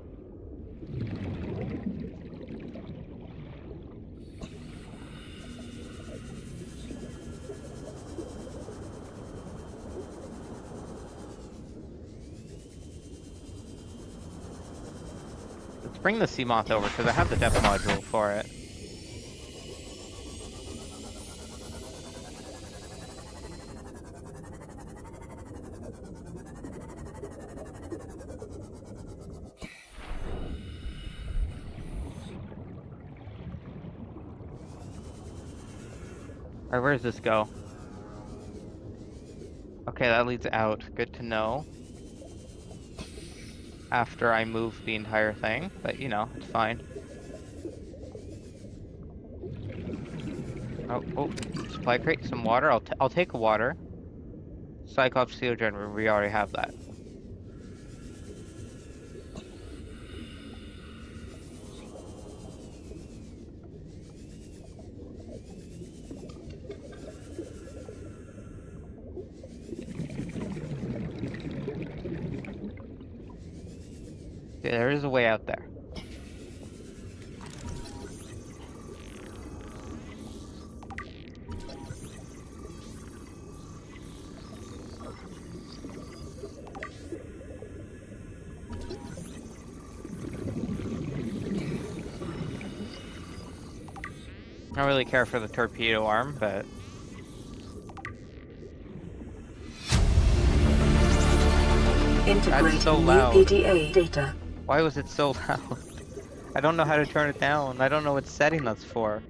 Speaker 1: Let's bring the sea moth over, because I have the depth module for it. Alright, where does this go? Okay, that leads out. Good to know. After I move the entire thing, but you know, it's fine. Oh, supply crate, some water. I'll take water. Cyclops steel generator, we already have that. Yeah, there is a way out there. I don't really care for the torpedo arm, but
Speaker 2: Integrating
Speaker 1: so
Speaker 2: new
Speaker 1: loud.
Speaker 2: PDA data.
Speaker 1: Why was it so loud? I don't know how to turn it down. I don't know what setting that's for.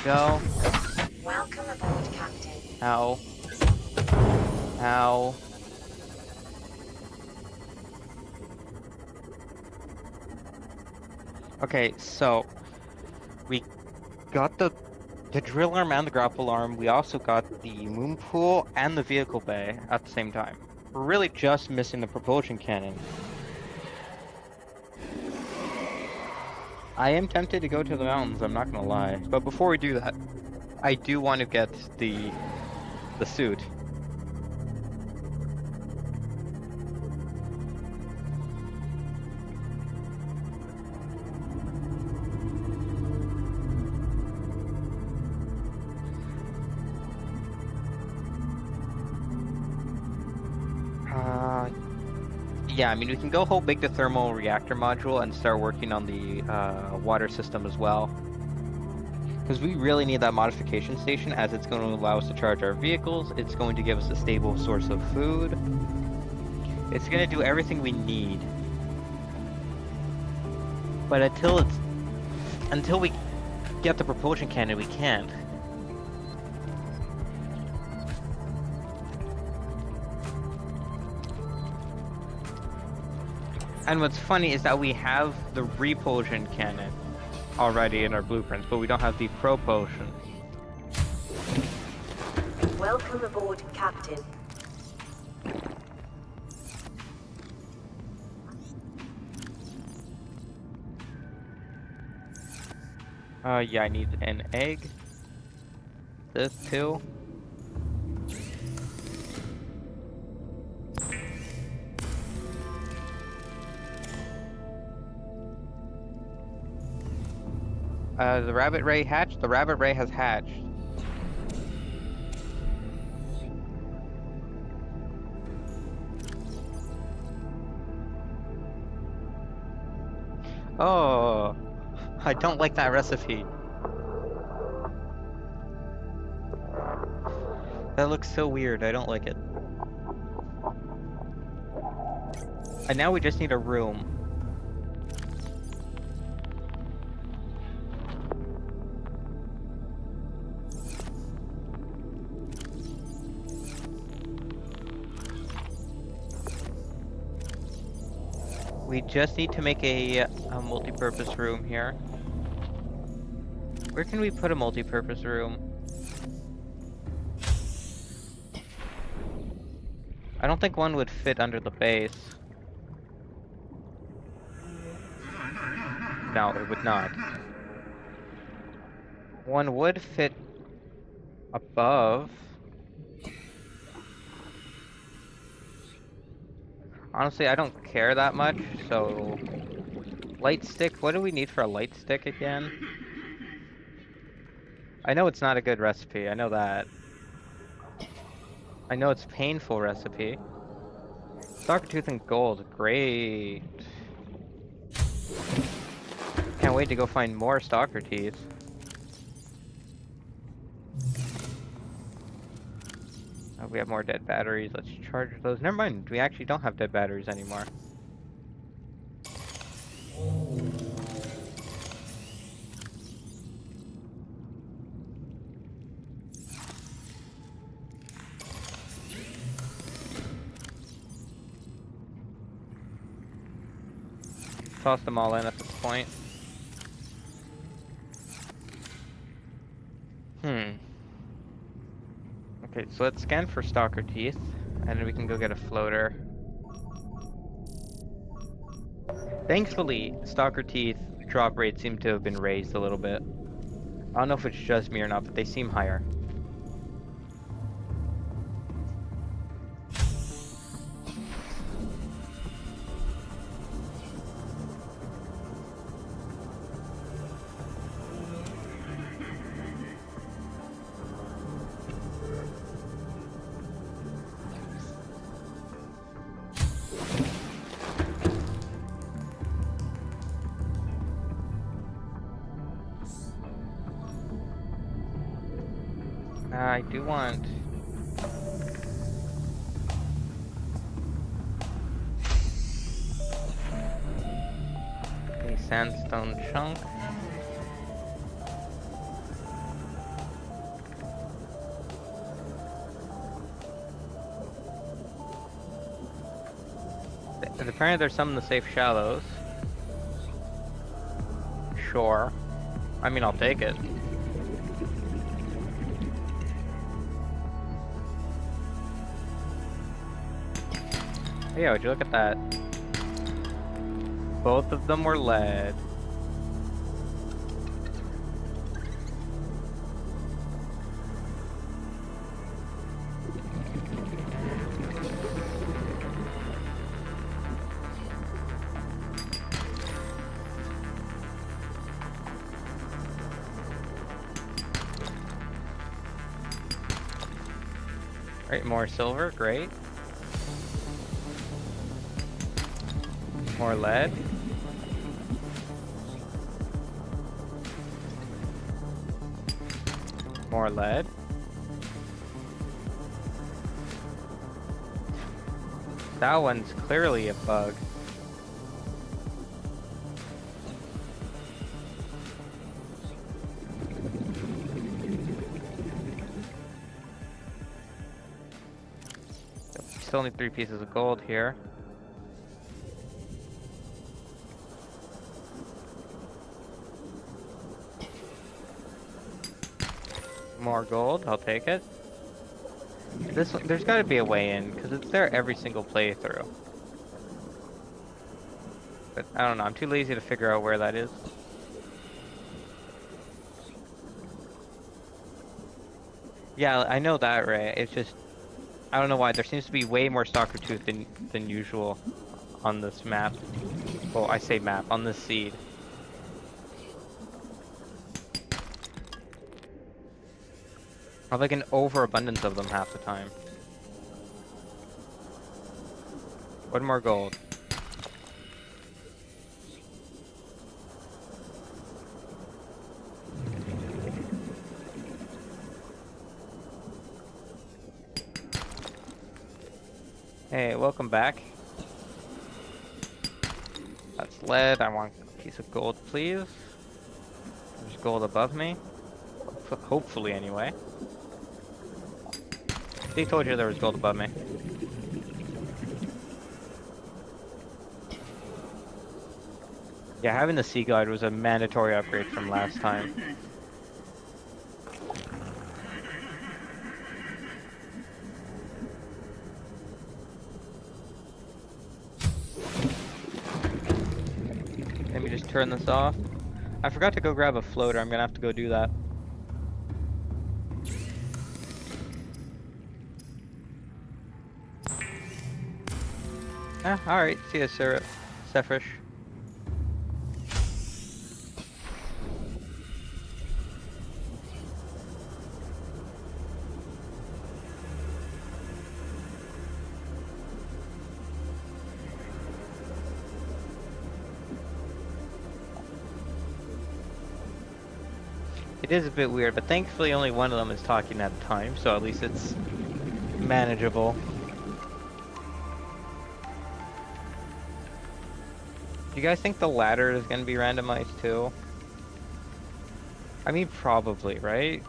Speaker 1: Go.
Speaker 3: Welcome aboard, Captain.
Speaker 1: Ow. Ow. Okay, so we got the drill arm and the grapple arm. We also got the moon pool and the vehicle bay at the same time. We're really just missing the propulsion cannon. I am tempted to go to the mountains, I'm not gonna lie. But before we do that, I do want to get the suit. Yeah, I mean, we can go whole big the thermal reactor module and start working on the water system as well. Because we really need that modification station, as it's going to allow us to charge our vehicles, it's going to give us a stable source of food. It's going to do everything we need. But until we get the propulsion cannon, we can't. And what's funny is that we have the repulsion cannon already in our blueprints, but we don't have the propulsion.
Speaker 3: Welcome aboard, Captain.
Speaker 1: Yeah, I need an egg. This too. The rabbit ray hatched? The rabbit ray has hatched. Oh, I don't like that recipe. That looks so weird, I don't like it. And now we just need a room. We just need to make a multi-purpose room here. Where can we put a multi-purpose room? I don't think one would fit under the base. No, it would not. One would fit above. Honestly, I don't care that much, so... Light stick, what do we need for a light stick again? I know it's not a good recipe, I know that. I know it's a painful recipe. Stalker tooth and gold, great. Can't wait to go find more stalker teeth. We have more dead batteries. Let's charge those. Never mind. We actually don't have dead batteries anymore. Toss them all in at this point. Okay, so let's scan for stalker teeth, and then we can go get a floater. Thankfully, stalker teeth drop rates seem to have been raised a little bit. I don't know if it's just me or not, but they seem higher. I do want... a sandstone chunk. And apparently there's some in the safe shallows. Sure. I mean, I'll take it. Yeah, would you look at that? Both of them were lead. Right, more silver, great. More lead. More lead. That one's clearly a bug. Still need 3 pieces of gold here. More gold, I'll take it. This one, there's got to be a way in, because it's there every single playthrough. But I don't know, I'm too lazy to figure out where that is. Yeah, I know that, right? It's just, I don't know why, there seems to be way more stalker tooth than usual on this map. Well, I say map, on this seed. I have like an overabundance of them half the time. One more gold. Hey, welcome back. That's lead. I want a piece of gold, please. There's gold above me. Hopefully, anyway. They told you there was gold above me. Yeah, having the Sea Glide was a mandatory upgrade from last time. Let me just turn this off. I forgot to go grab a floater. I'm gonna have to go do that. Alright, see ya, Sir Sephish. It is a bit weird, but thankfully only one of them is talking at a time, so at least it's manageable. Do you guys think the ladder is going to be randomized too? I mean, probably, right?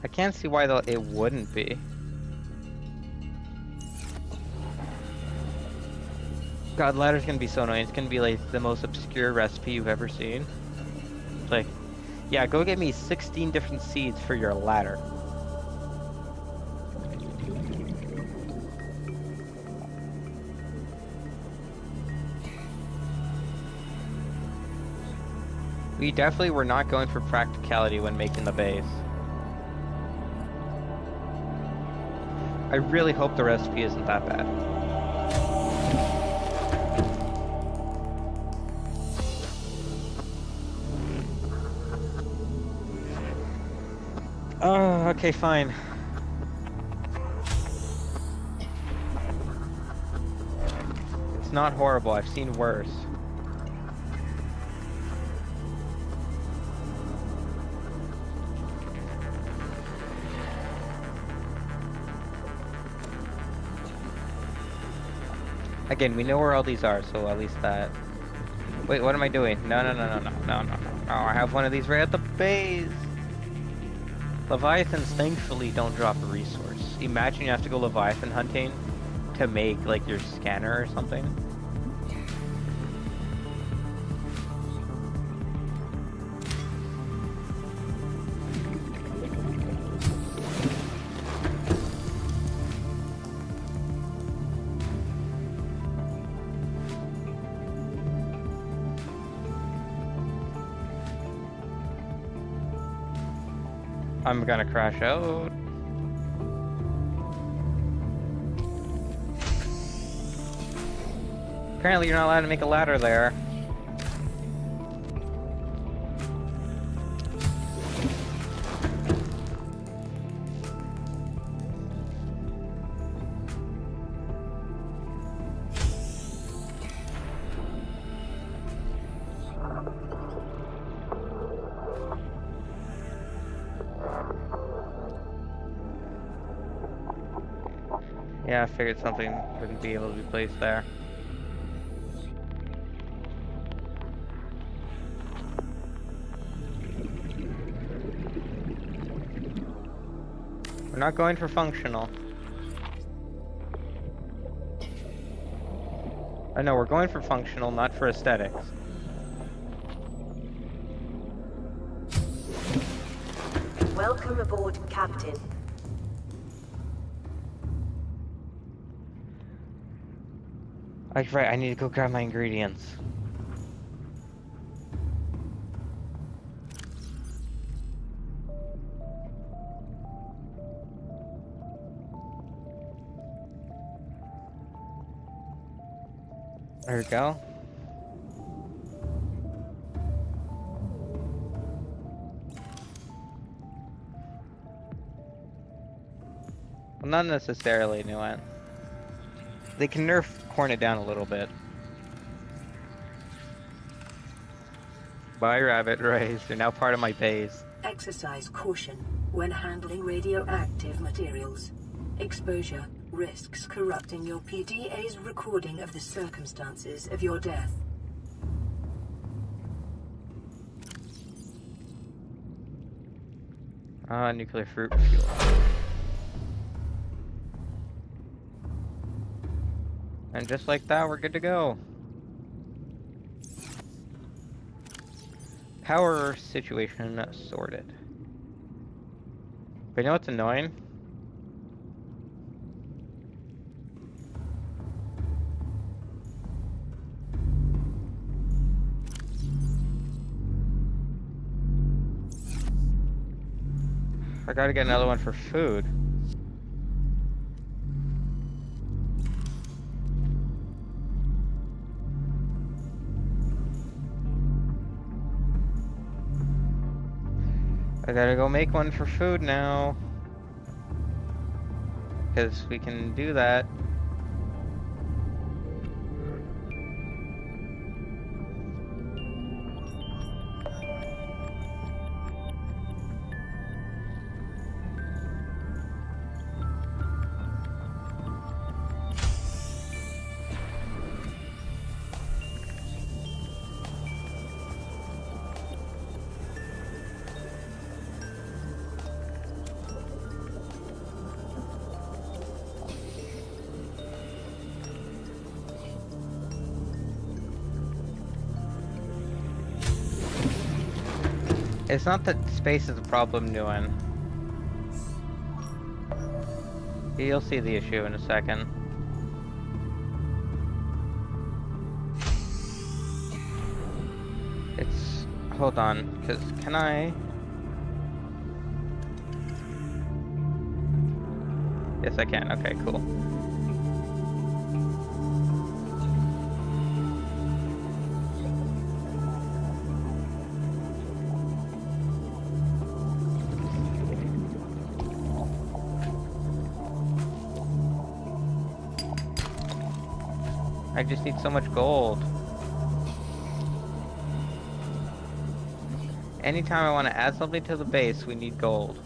Speaker 1: I can't see why it wouldn't be. God, ladder's gonna be so annoying. It's gonna be like the most obscure recipe you've ever seen. It's like, yeah, go get me 16 different seeds for your ladder. We definitely were not going for practicality when making the base. I really hope the recipe isn't that bad. Oh, okay, fine. It's not horrible. I've seen worse. Again, we know where all these are, so at least that. Wait, what am I doing? No. Oh, I have one of these right at the base. Leviathans thankfully don't drop a resource. Imagine you have to go Leviathan hunting to make like your scanner or something. I'm gonna crash out. Apparently you're not allowed to make a ladder there. Yeah, I figured something wouldn't be able to be placed there. We're not going for functional. I know, we're going for functional, not for aesthetics.
Speaker 3: Welcome aboard, Captain.
Speaker 1: Right, I need to go grab my ingredients. There we go. Well, not necessarily, Nuance. They can nerf corn it down a little bit. Bye, rabbit rays. They're now part of my base.
Speaker 2: Exercise caution when handling radioactive materials. Exposure risks corrupting your PDA's recording of the circumstances of your death.
Speaker 1: Nuclear fruit fuel. And just like that, we're good to go. Power situation sorted. But you know what's annoying? I gotta get another one for food. I gotta go make one for food now. Because we can do that. It's not that space is a problem, Nguyen. You'll see the issue in a second. It's... hold on, because can I... Yes, I can. Okay, cool. I just need so much gold. Anytime I want to add something to the base, we need gold.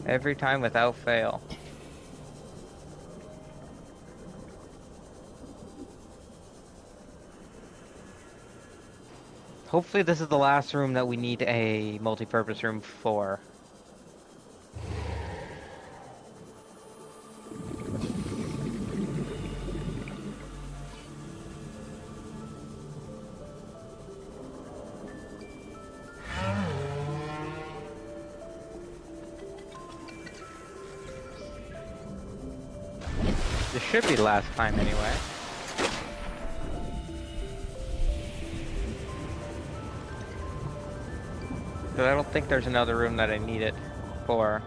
Speaker 1: Every time without fail. Hopefully this is the last room that we need a multi-purpose room for. This should be the last time anyway. Because I don't think there's another room that I need it for.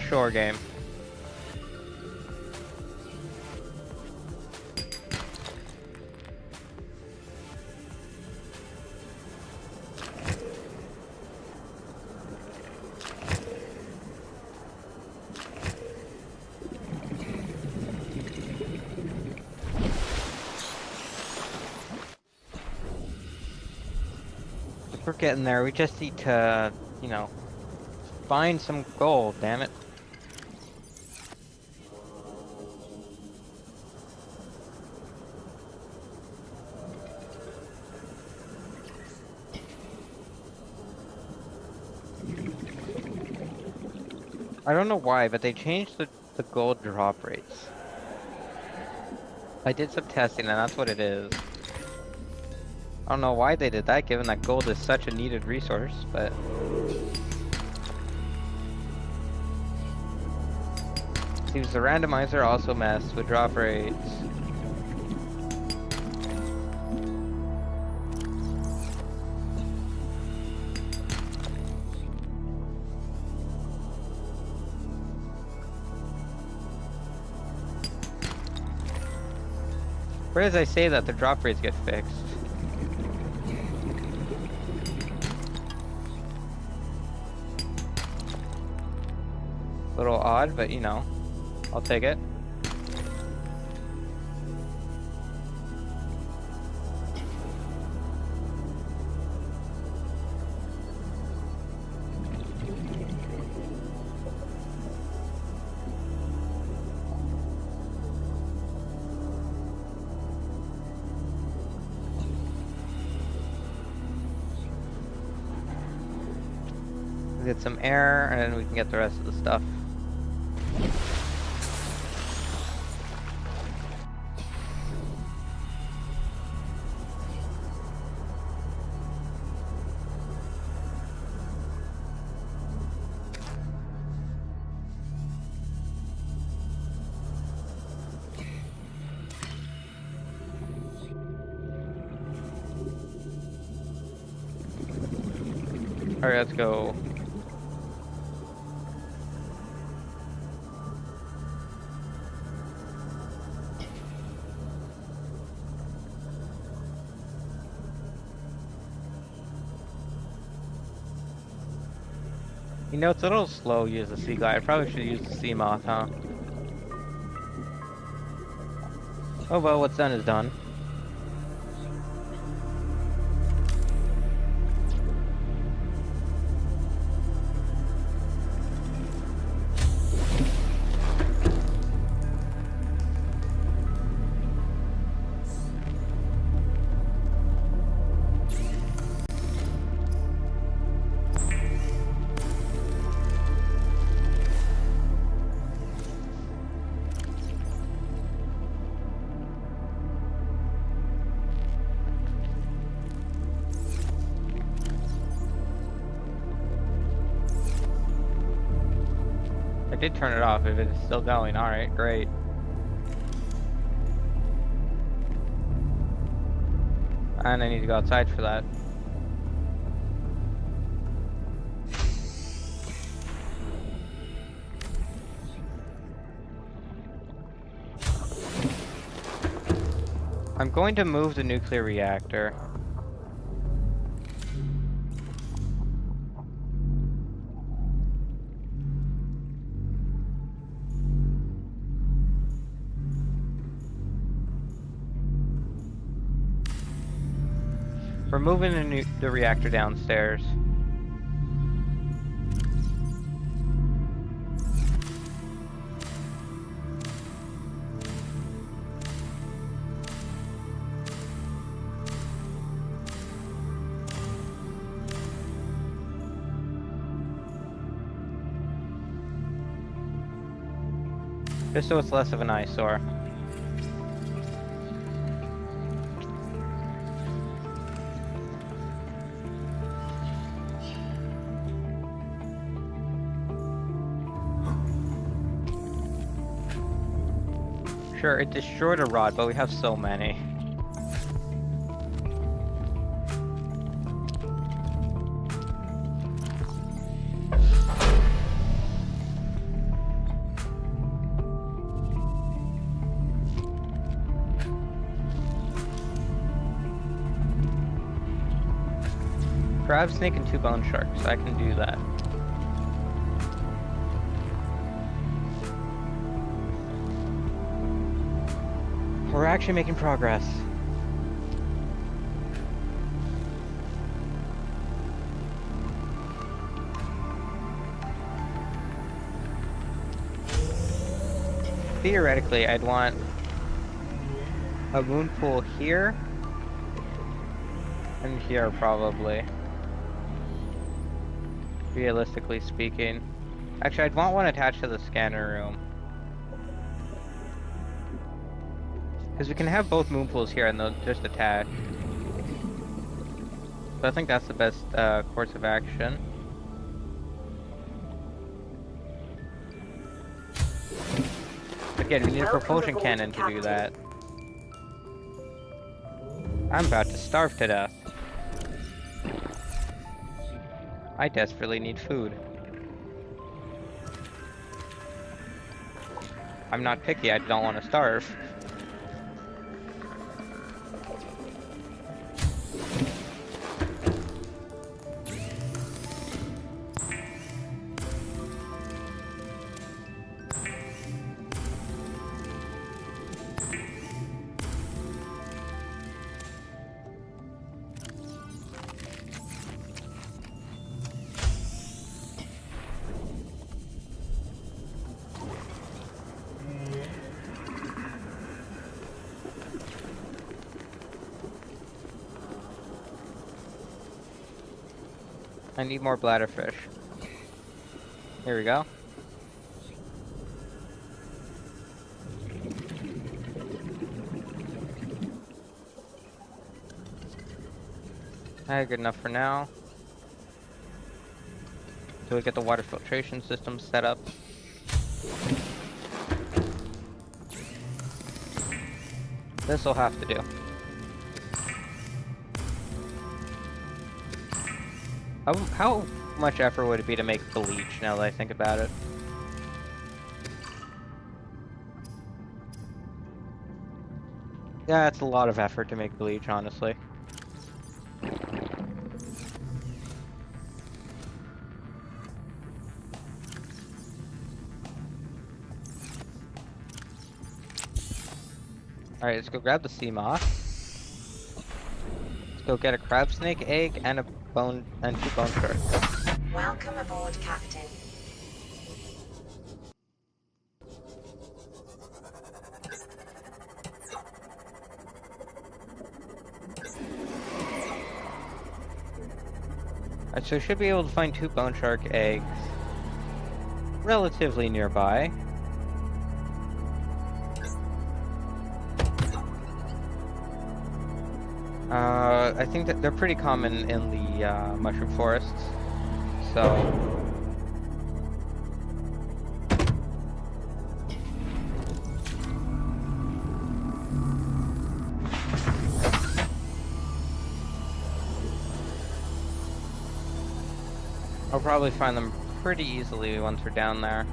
Speaker 1: Sure game. We're getting there. We just need to, you know, find some gold, damn it. I don't know why, but they changed the gold drop rates. I did some testing and that's what it is. I don't know why they did that, given that gold is such a needed resource, but... Seems the randomizer also messed with drop rates. Where does I say that the drop rates get fixed? A little odd, but you know, I'll take it. Get some air, and then we can get the rest of the stuff. Alright, let's go. You know, it's a little slow to use the sea glide. I probably should use the sea moth, huh? Oh well, what's done is done. I did turn it off. If it's still going, alright, great. And I need to go outside for that. I'm going to move the nuclear reactor. We're moving the reactor downstairs. Just so it's less of an eyesore. Sure, it destroyed a rod, but we have so many. Crab snake and 2 bone sharks. I can do that. We're actually making progress. Theoretically, I'd want a moon pool here and here, probably. Realistically speaking. Actually, I'd want one attached to the scanner room. Because we can have both moon pools here and they'll just attach. So I think that's the best course of action. Again, we need a propulsion cannon to do that. I'm about to starve to death. I desperately need food. I'm not picky, I don't want to starve. I need more bladderfish. Here we go. Alright, good enough for now. So we get the water filtration system set up. This'll have to do. How much effort would it be to make bleach, now that I think about it? Yeah, it's a lot of effort to make bleach, honestly. Alright, let's go grab the sea moth. Let's go get a crab snake egg and a bone and 2 bone sharks.
Speaker 3: Welcome aboard, Captain.
Speaker 1: Alright, so we should be able to find 2 bone shark eggs relatively nearby. I think that they're pretty common in the mushroom forests, so I'll probably find them pretty easily once we're down there.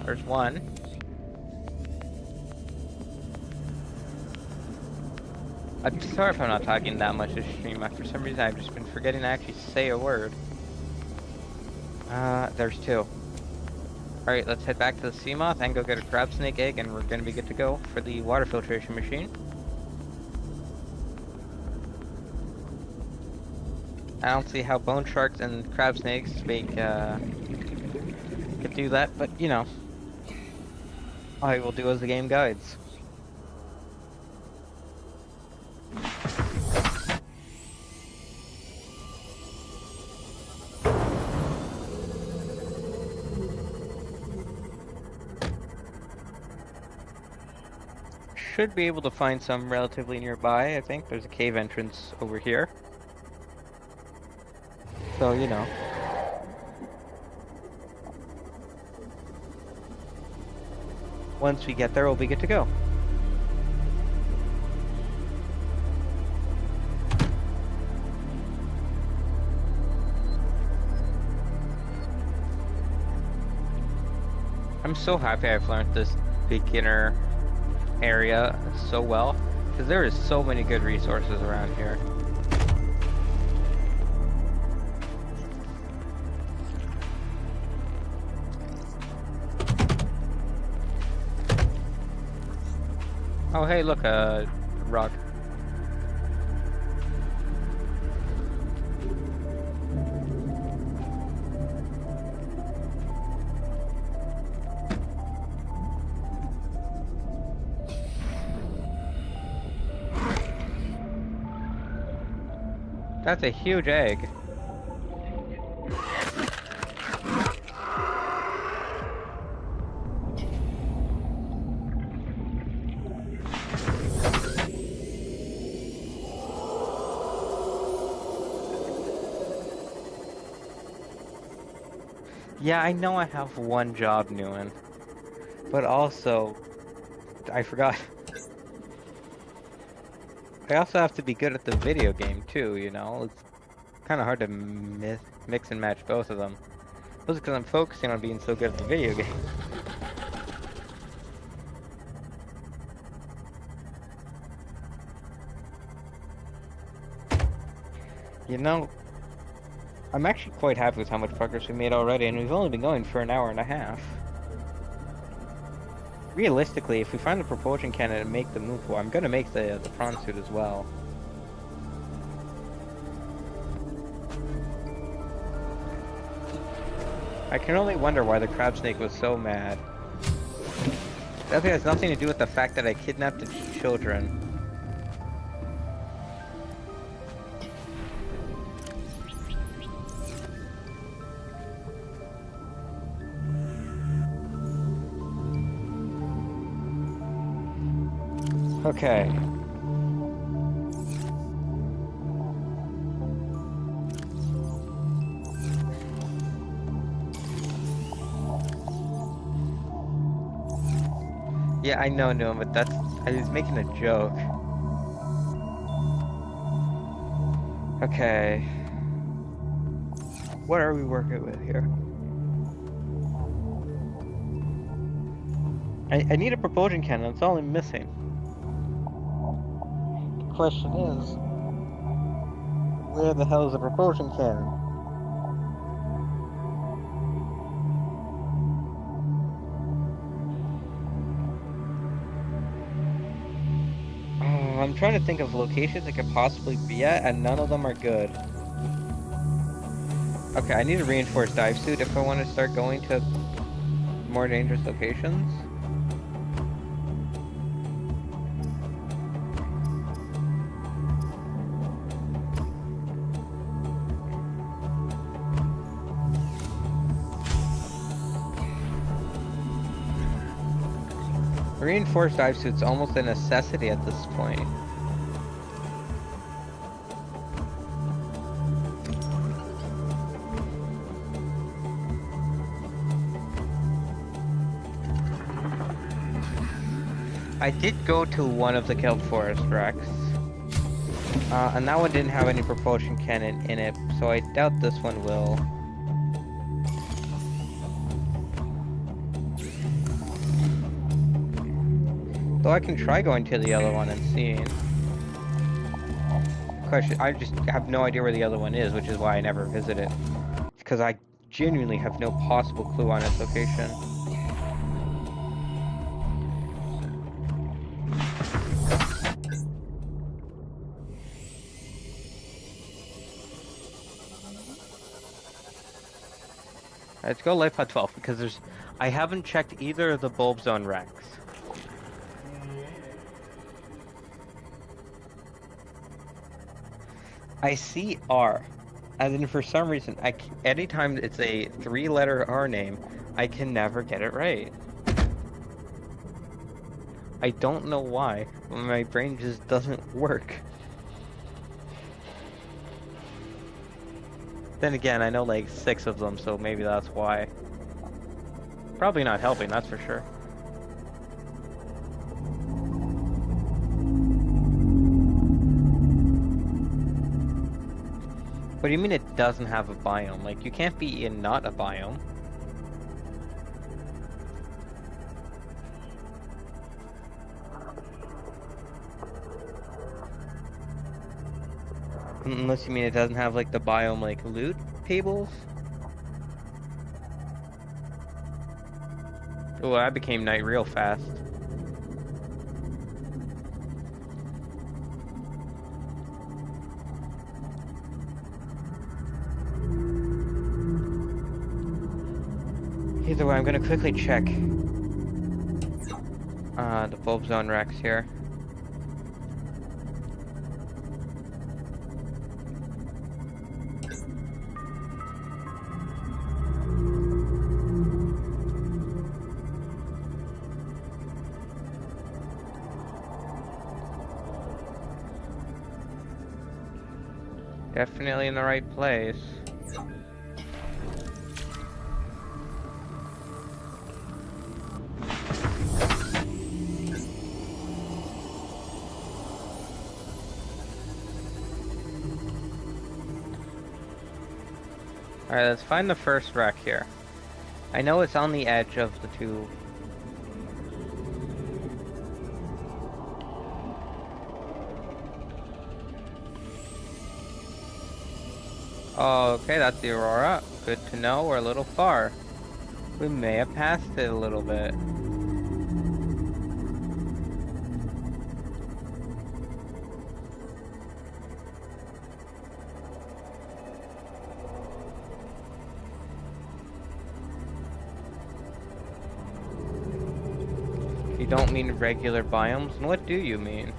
Speaker 1: There's one. I'm sorry if I'm not talking that much this stream. For some reason, I've just been forgetting to actually say a word. There's 2. Alright, let's head back to the sea moth and go get a crab snake egg, and we're gonna be good to go for the water filtration machine. I don't see how bone sharks and crab snakes could do that, but you know, I will do as the game guides. Should be able to find some relatively nearby. I think there's a cave entrance over here, so you know. Once we get there, we'll be good to go. I'm so happy I've learned this beginner area so well, because there is so many good resources around here. Oh hey, look, a rock. That's a huge egg. Yeah, I know I have one job, Newen, but also, I forgot. I also have to be good at the video game too, you know? It's kind of hard to mix and match both of them. Mostly because I'm focusing on being so good at the video game. You know, I'm actually quite happy with how much progress we made already, and we've only been going for an hour and a half. Realistically, if we find the propulsion cannon and make the move, I'm gonna make the prawn suit as well. I can only wonder why the crab snake was so mad. That has nothing to do with the fact that I kidnapped the children. Okay. Yeah, I know, no, but I was making a joke. Okay. What are we working with here? I need a propulsion cannon, that's all I'm missing. The question is, where the hell is the propulsion cannon? Oh, I'm trying to think of locations it could possibly be at, and none of them are good. Okay, I need a reinforced dive suit if I want to start going to more dangerous locations. Reinforced dive suit's almost a necessity at this point. I did go to one of the Kelp Forest wrecks, and that one didn't have any propulsion cannon in it, so I doubt this one will. Though I can try going to the other one and seeing. Question, I just have no idea where the other one is, which is why I never visit it. Because I genuinely have no possible clue on its location. Let's go life pod 12 because I haven't checked either of the bulb zone wrecks. I see R, and then for some reason, anytime it's a 3-letter R name, I can never get it right. I don't know why, but my brain just doesn't work. Then again, I know like 6 of them, so maybe that's why. Probably not helping, that's for sure. What do you mean it doesn't have a biome? Like, you can't be in not a biome. Unless you mean it doesn't have, like, the biome, like, loot tables? Oh, I became night real fast. Either way, I'm gonna quickly check the bulb zone wrecks here. Definitely in the right place. Alright, let's find the first wreck here. I know it's on the edge of the two. Oh, okay, that's the Aurora. Good to know, we're a little far. We may have passed it a little bit. You don't mean regular biomes? And what do you mean?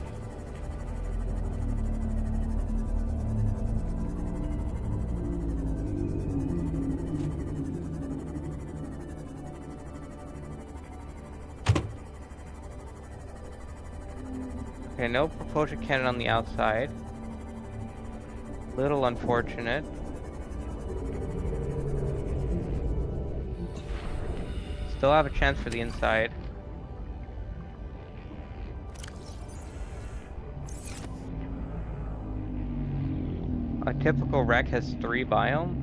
Speaker 1: Okay, no propulsion cannon on the outside. Little unfortunate. Still have a chance for the inside. A typical wreck has 3 biomes?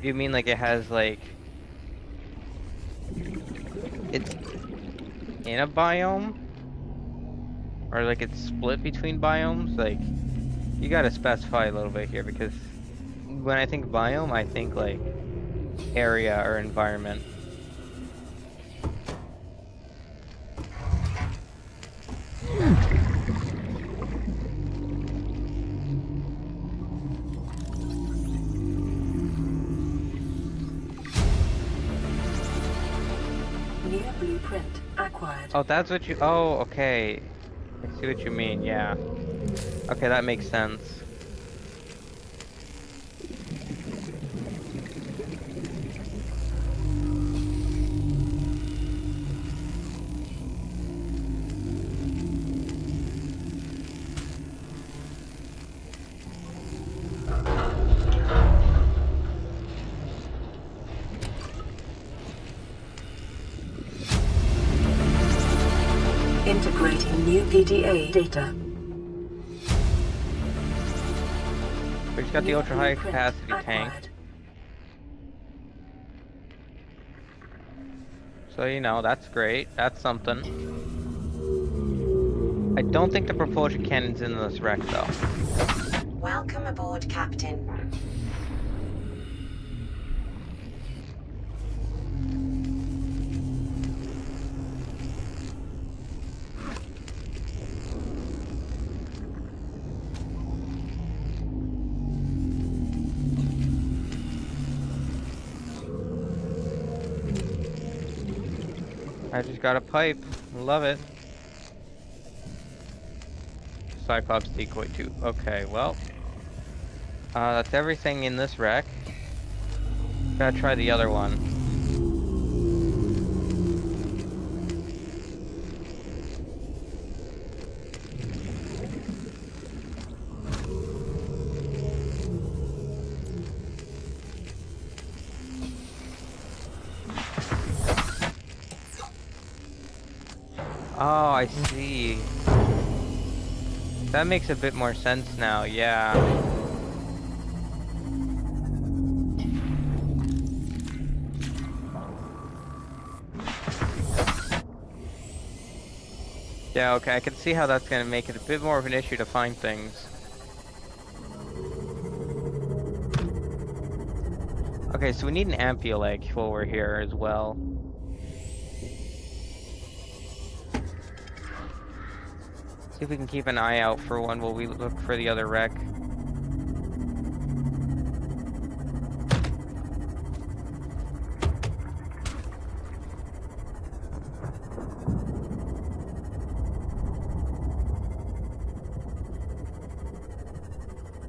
Speaker 1: Do you mean like it has like it's in a biome? Or like it's split between biomes? Like you gotta specify a little bit here because when I think biome, I think like area or environment.
Speaker 2: New blueprint acquired.
Speaker 1: Oh, that's what you. Oh, okay. I see what you mean. Yeah. Okay, that makes sense.
Speaker 2: Integrating new PDA data.
Speaker 1: We just got the
Speaker 2: New
Speaker 1: ultra high
Speaker 2: blueprint
Speaker 1: capacity tank.
Speaker 2: acquired.
Speaker 1: So, you know, that's great. That's something. I don't think the propulsion cannon's in this wreck, though.
Speaker 3: Welcome aboard, Captain.
Speaker 1: I just got a pipe. Love it. Cyclops decoy 2. Okay, well. That's everything in this wreck. Gotta try the other one. Oh, I see. That makes a bit more sense now, yeah. Yeah, okay, I can see how that's gonna make it a bit more of an issue to find things. Okay, so we need an ampule egg while we're here as well. See if we can keep an eye out for one while we look for the other wreck.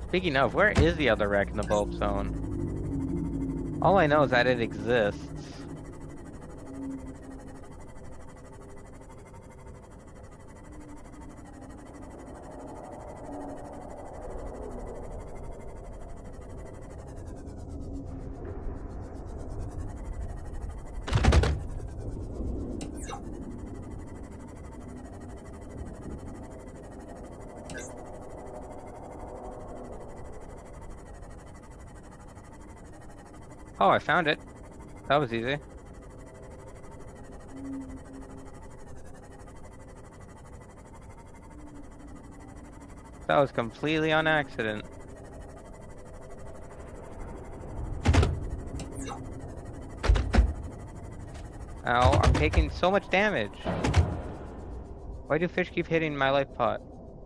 Speaker 1: Speaking of, where is the other wreck in the bulb zone? All I know is that it exists. Oh, I found it. That was easy. That was completely on accident. Ow, I'm taking so much damage. Why do fish keep hitting my life pot?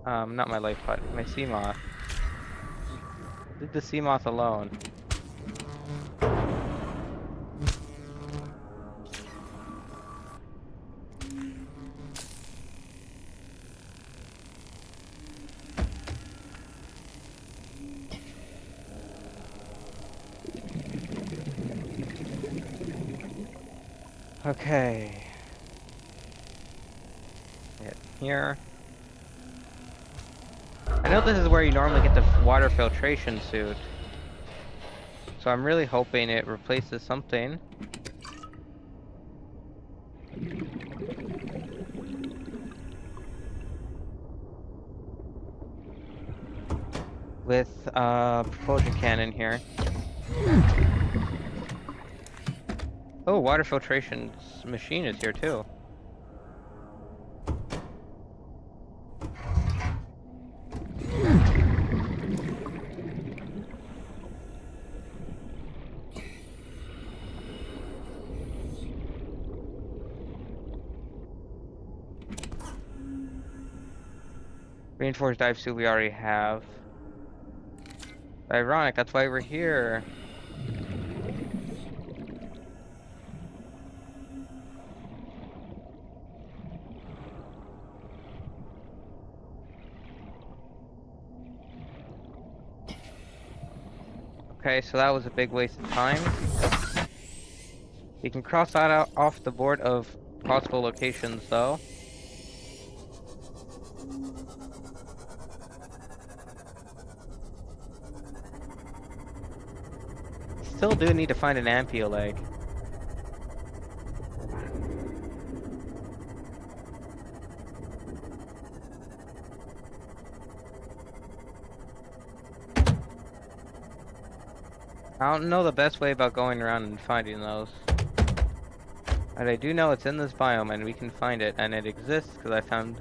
Speaker 1: Not my life pot, my sea moth. Leave the sea moth alone. Okay. Get here. I know this is where you normally get the water filtration suit. So I'm really hoping it replaces something. with propulsion cannon here. Oh, water filtration machine is here too. Reinforced dive suit we already have. Ironic, that's why we're here. Okay, so that was a big waste of time. You can cross that out off the board of possible locations though. Still do need to find an amphiol egg. I don't know the best way about going around and finding those. But I do know it's in this biome and we can find it, and it exists because I found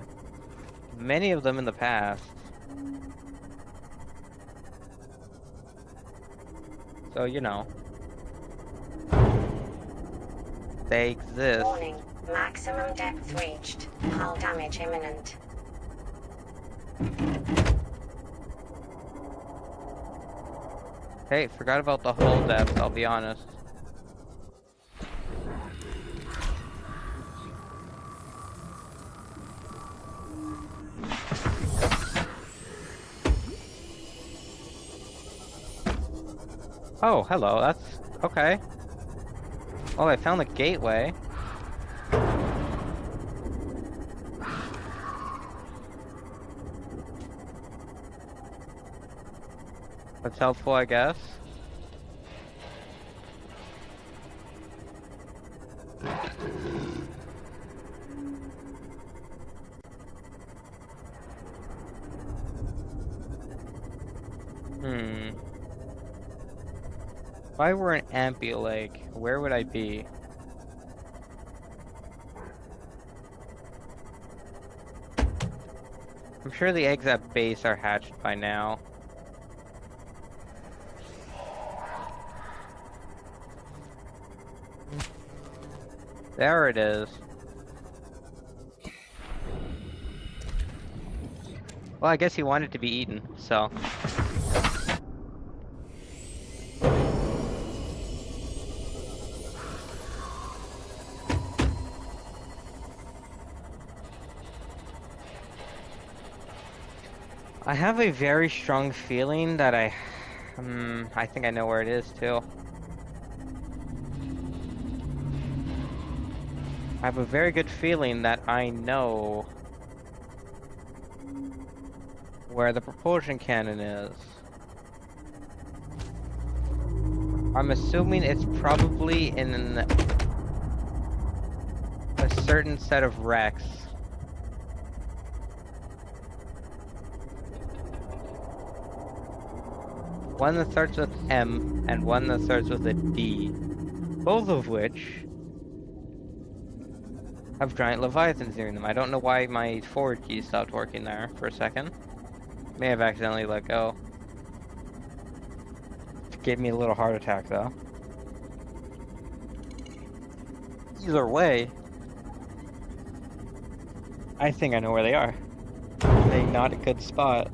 Speaker 1: many of them in the past. So, you know. They exist.
Speaker 3: Warning, maximum depth reached. Hull damage imminent.
Speaker 1: Hey, forgot about the hull depth, I'll be honest. Oh, hello, that's okay. Oh, I found the gateway. That's helpful, I guess. If I were an amphiol egg, where would I be? I'm sure the eggs at base are hatched by now. There it is. Well, I guess he wanted to be eaten, so. I have a very strong feeling that I think I know where it is too. I have a very good feeling that I know where the propulsion cannon is. I'm assuming it's probably in a certain set of wrecks. One that starts with M and one that starts with a D. Both of which have giant leviathans near them. I don't know why my forward key stopped working there for a second. May have accidentally let go. It gave me a little heart attack though. Either way, I think I know where they are. They're not a good spot.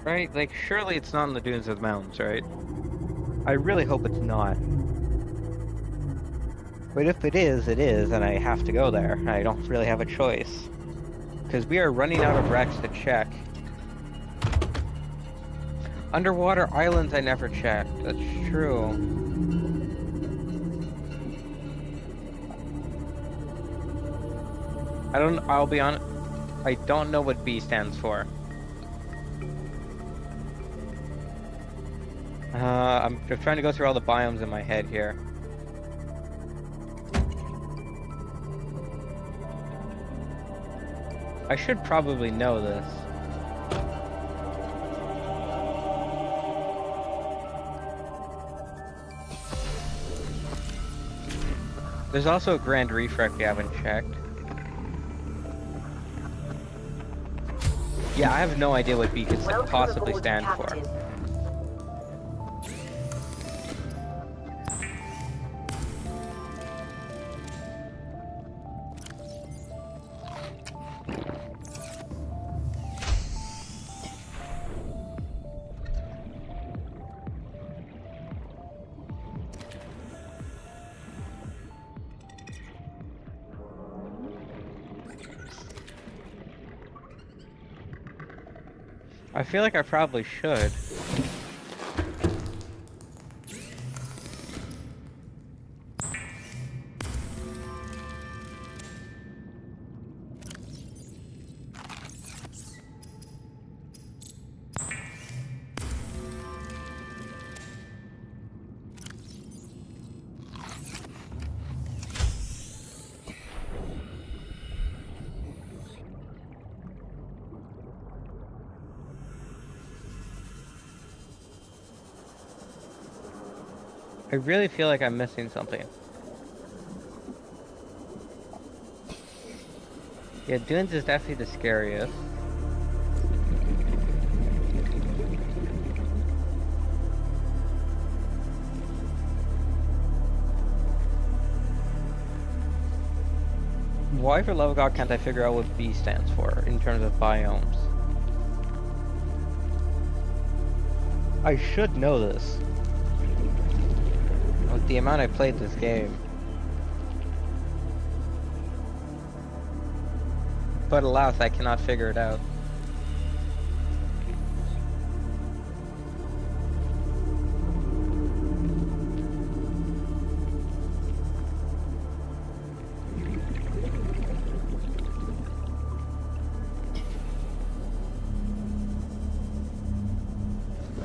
Speaker 1: Right? Like, surely it's not in the dunes of the mountains, right? I really hope it's not. But if it is, and I have to go there. I don't really have a choice. Because we are running out of wrecks to check. Underwater islands I never checked. That's true. I'll be honest. I don't know what B stands for. I'm just trying to go through all the biomes in my head here. I should probably know this. There's also a Grand Reef wreck we haven't checked. Yeah, I have no idea what B could possibly stand for. I feel like I probably should. I really feel like I'm missing something. Yeah, Dunes is definitely the scariest. Why for love of God can't I figure out what B stands for in terms of biomes? I should know this. With the amount I played this game. But alas, I cannot figure it out.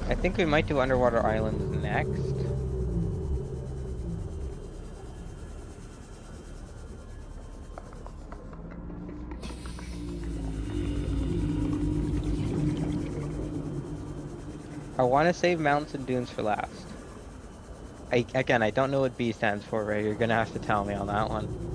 Speaker 1: I think we might do underwater islands next. I want to save mountains and dunes for last. Again, I don't know what B stands for, Ray. You're gonna have to tell me on that one.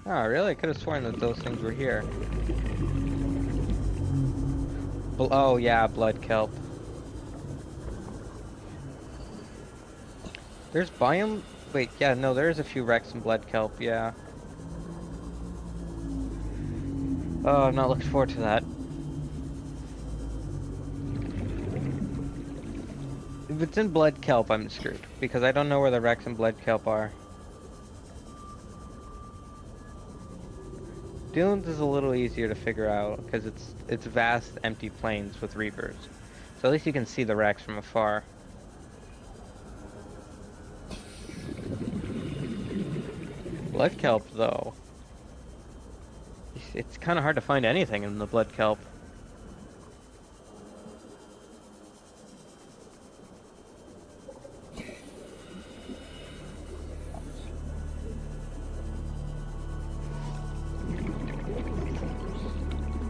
Speaker 1: Oh, really? I could have sworn that those things were here. Oh, yeah, blood kelp. There's biome... Wait, yeah, no, there's a few wrecks in blood kelp, yeah. Oh, I'm not looking forward to that. If it's in blood kelp, I'm screwed. Because I don't know where the wrecks in blood kelp are. Dunes is a little easier to figure out because it's vast empty plains with reapers. So at least you can see the wrecks from afar. Blood kelp though. It's kind of hard to find anything in the blood kelp.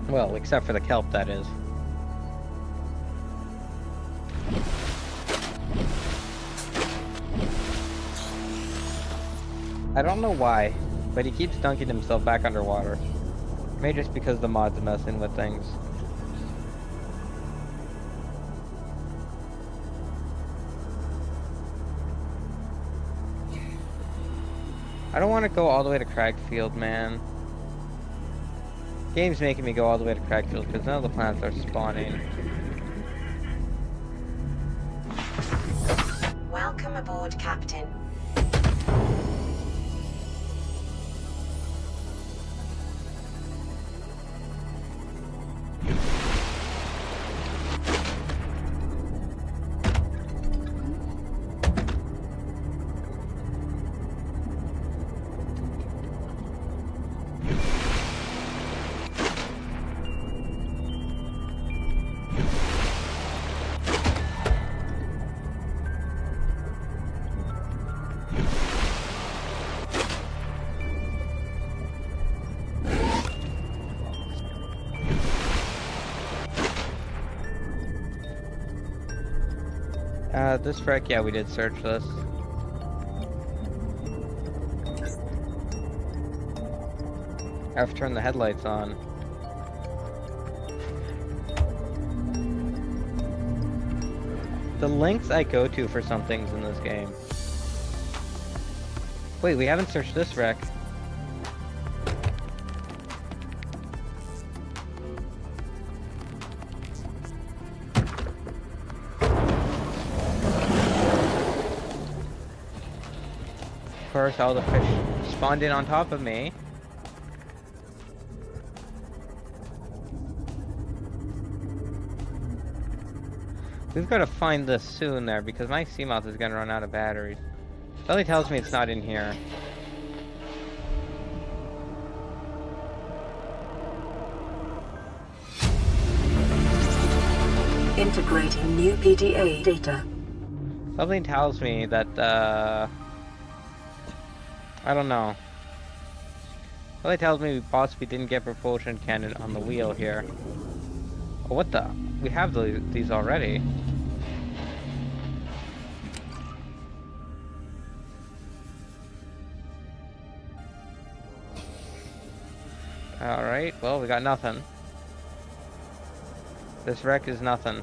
Speaker 1: Well, except for the kelp, that is. I don't know why, but he keeps dunking himself back underwater. Maybe just because the mod's messing with things. I don't want to go all the way to Cragfield, man. Game's making me go all the way to Cragfield because none of the planets are spawning.
Speaker 3: aboard, Captain.
Speaker 1: This wreck, yeah, we did search this. I've turned the headlights on. The lengths I go to for some things in this game. Wait, we haven't searched this wreck. Of course, all the fish spawned in on top of me. We've got to find this soon there, because my Seamoth is going to run out of batteries. Something tells me it's not in here.
Speaker 2: Integrating new PDA data.
Speaker 1: Something tells me that, I don't know. Something tells me we possibly didn't get propulsion cannon on the wheel here. Oh, what the? We have these already. Alright, well, we got nothing. This wreck is nothing.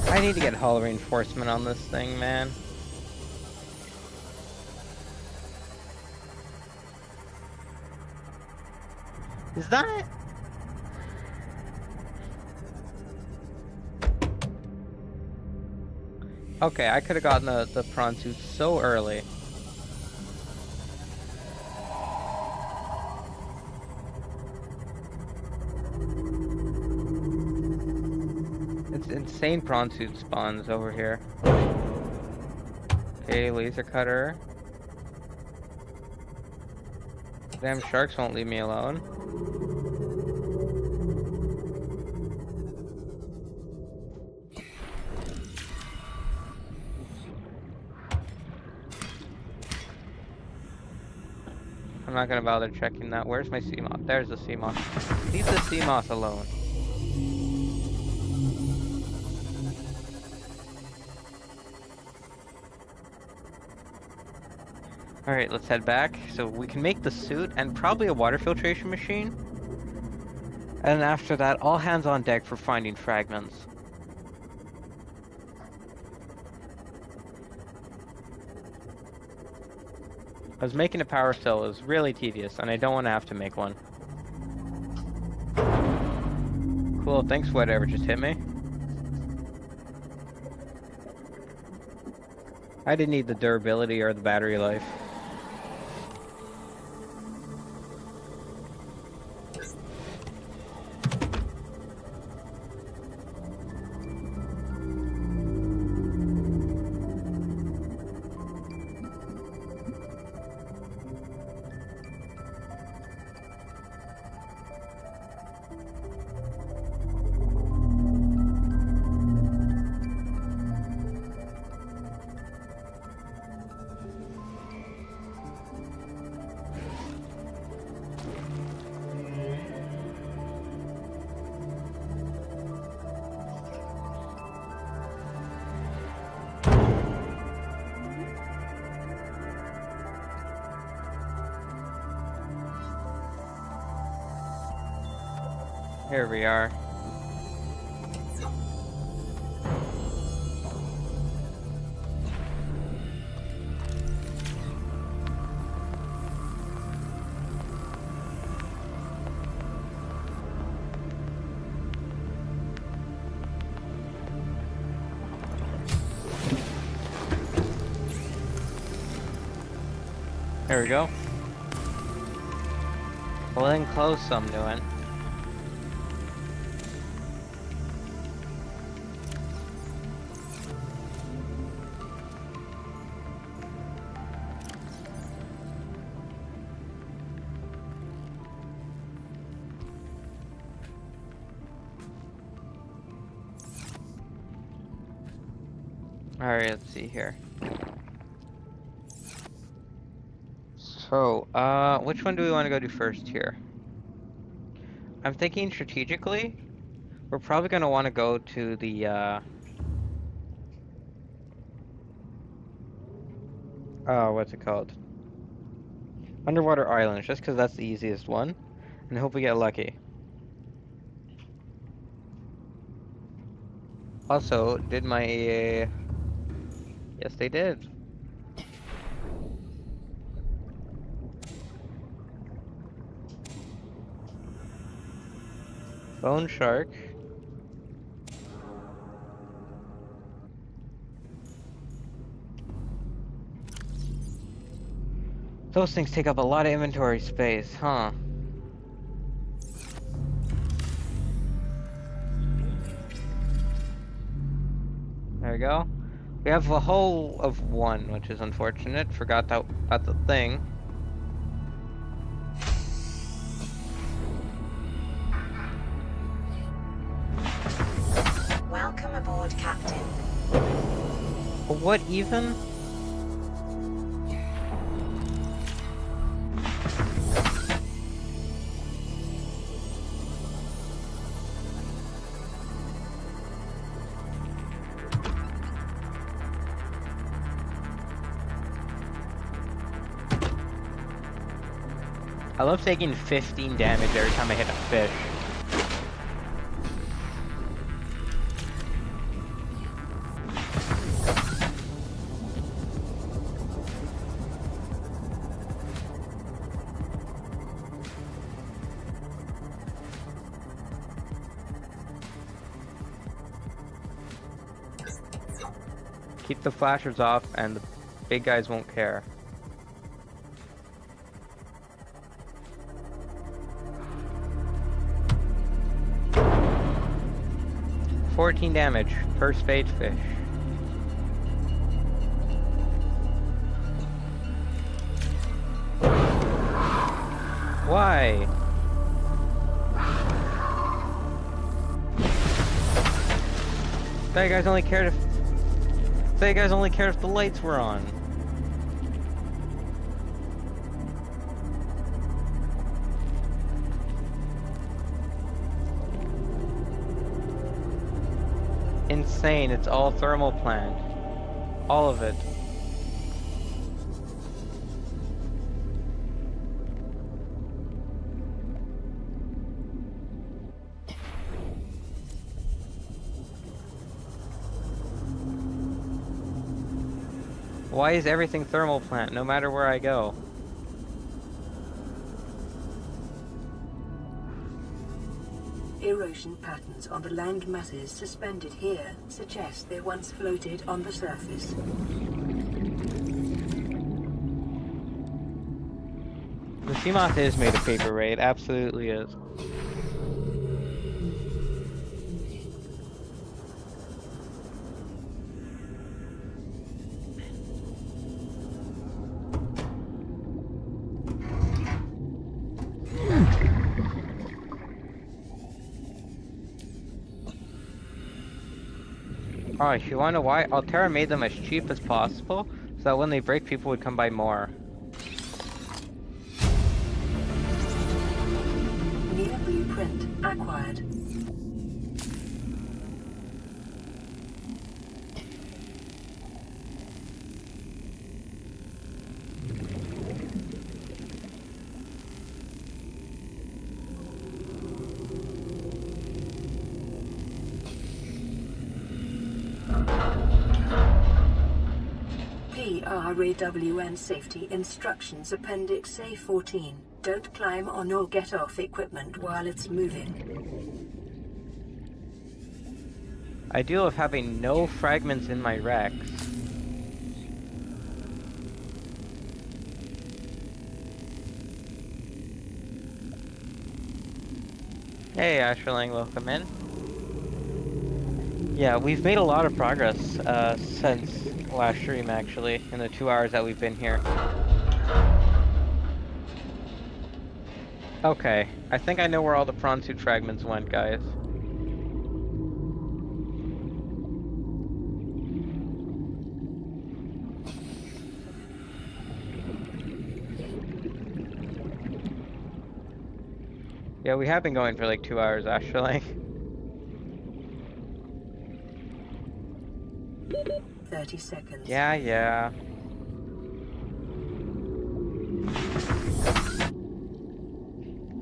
Speaker 1: I need to get hull reinforcement on this thing, man. Is that... Okay, I could have gotten the prawn suit so early. It's insane prawn suit spawns over here. Okay, laser cutter. Damn sharks won't leave me alone. I'm not gonna bother checking that. Where's my Seamoth? There's the Seamoth. Leave the Seamoth alone. Alright, let's head back. So we can make the suit and probably a water filtration machine. And after that, all hands on deck for finding fragments. I was making a power cell. It was really tedious, and I don't want to have to make one. Cool, thanks whatever just hit me. I didn't need the durability or the battery life. Here we are. There we go. Well, then close some new one. Alright, let's see here. So, which one do we want to go to first here? I'm thinking strategically, we're probably going to want to go to the, what's it called? Underwater Islands, just because that's the easiest one, and I hope we get lucky. Also, did my, yes they did. Bone shark. Those things take up a lot of inventory space, huh? There we go. We have a hull of 1, which is unfortunate. Forgot that about the thing.
Speaker 3: Welcome aboard, Captain.
Speaker 1: What even? I love taking 15 damage every time I hit a fish. Keep the flashers off and the big guys won't care. $14 damage per spade fish. Why? That guys only cared if the lights were on. Insane, it's all thermal plant. All of it. Why is everything thermal plant, no matter where I go?
Speaker 2: Erosion patterns on the land masses suspended here suggest they once floated on the surface.
Speaker 1: The Seamoth is made of paper, Ray. It absolutely is. Oh, if you wanna know why? Altera made them as cheap as possible, so that when they break, people would come buy more.
Speaker 2: Near blueprint acquired. RAWN Safety Instructions Appendix A14. Don't climb on or get off equipment while it's moving.
Speaker 1: Ideal of having no fragments in my Rex. Hey Asherling, welcome in. Yeah, we've made a lot of progress since last stream actually, in the 2 hours that we've been here. Okay, I think I know where all the prawn suit fragments went, guys. Yeah, we have been going for like 2 hours, actually.
Speaker 2: 30 seconds.
Speaker 1: Yeah.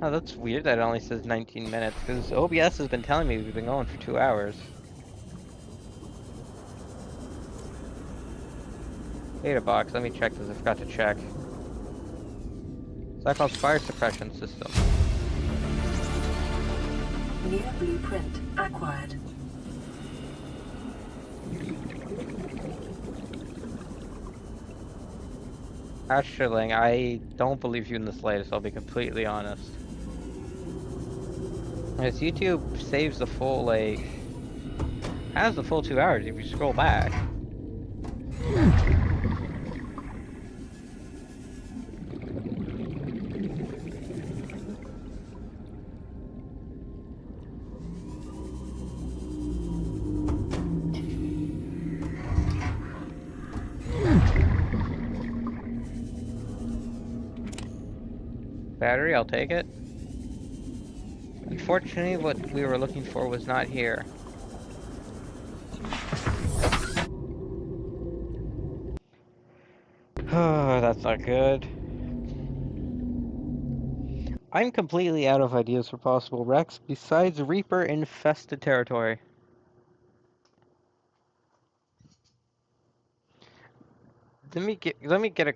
Speaker 1: Oh, that's weird that it only says 19 minutes, because OBS has been telling me we've been going for 2 hours. Data box, let me check this, I forgot to check. Cyclops fire suppression system.
Speaker 2: New blueprint acquired.
Speaker 1: Asherling, I don't believe you in the slightest, I'll be completely honest. As YouTube saves the full, like, has the full 2 hours if you scroll back. Battery, I'll take it. Unfortunately, what we were looking for was not here. Oh, that's not good. I'm completely out of ideas for possible wrecks besides Reaper infested territory. Let me get a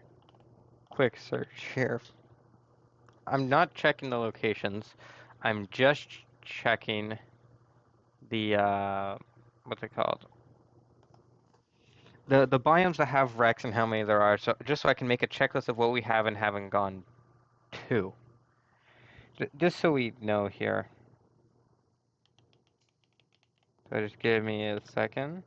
Speaker 1: quick search here. I'm not checking the locations. I'm just checking the what's it called? The biomes that have wrecks and how many there are, so just so I can make a checklist of what we have and haven't gone to. Just so we know here. So just give me a second.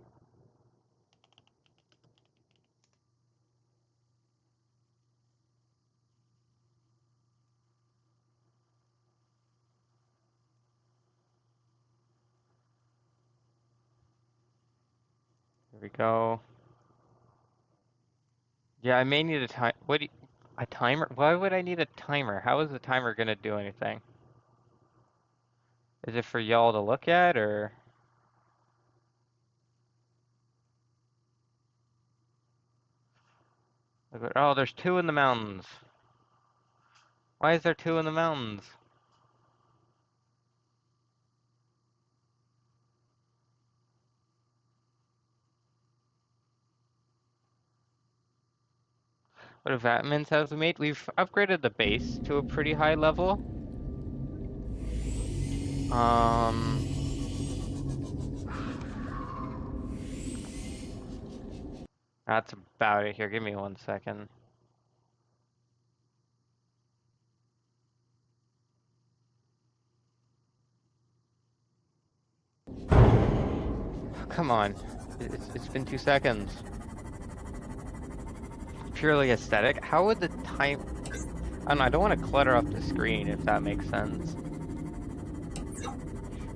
Speaker 1: Here we go. Yeah, I may need a time. A timer? Why would I need a timer? How is the timer gonna do anything? Is it for y'all to look at, or? Oh, there's 2 in the mountains. Why is there 2 in the mountains? What advancements have we made? We've upgraded the base to a pretty high level. That's about it here. Give me 1 second. Come on. It's been 2 seconds. Purely aesthetic. How would the time... I don't know, I don't want to clutter up the screen, if that makes sense.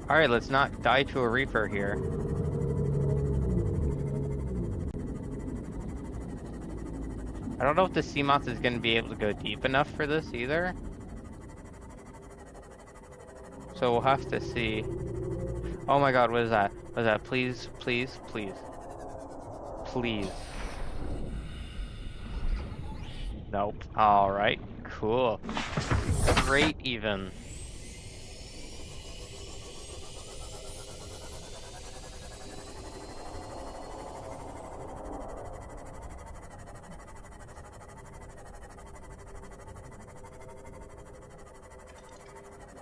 Speaker 1: Alright, let's not die to a Reaper here. I don't know if the Seamoth is going to be able to go deep enough for this either. So we'll have to see. Oh my god, what is that? What is that? Please, please, please. Please. Nope. Alright, cool. Great even.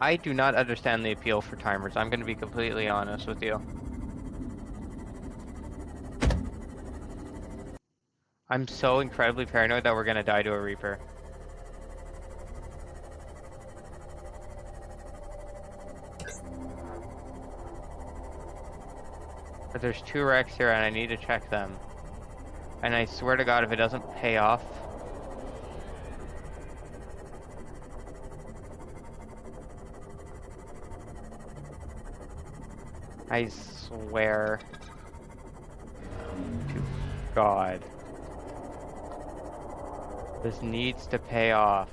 Speaker 1: I do not understand the appeal for timers. I'm gonna be completely honest with you. I'm so incredibly paranoid that we're gonna die to a Reaper. But there's 2 wrecks here and I need to check them. And I swear to God, if it doesn't pay off... I swear to God. This needs to pay off.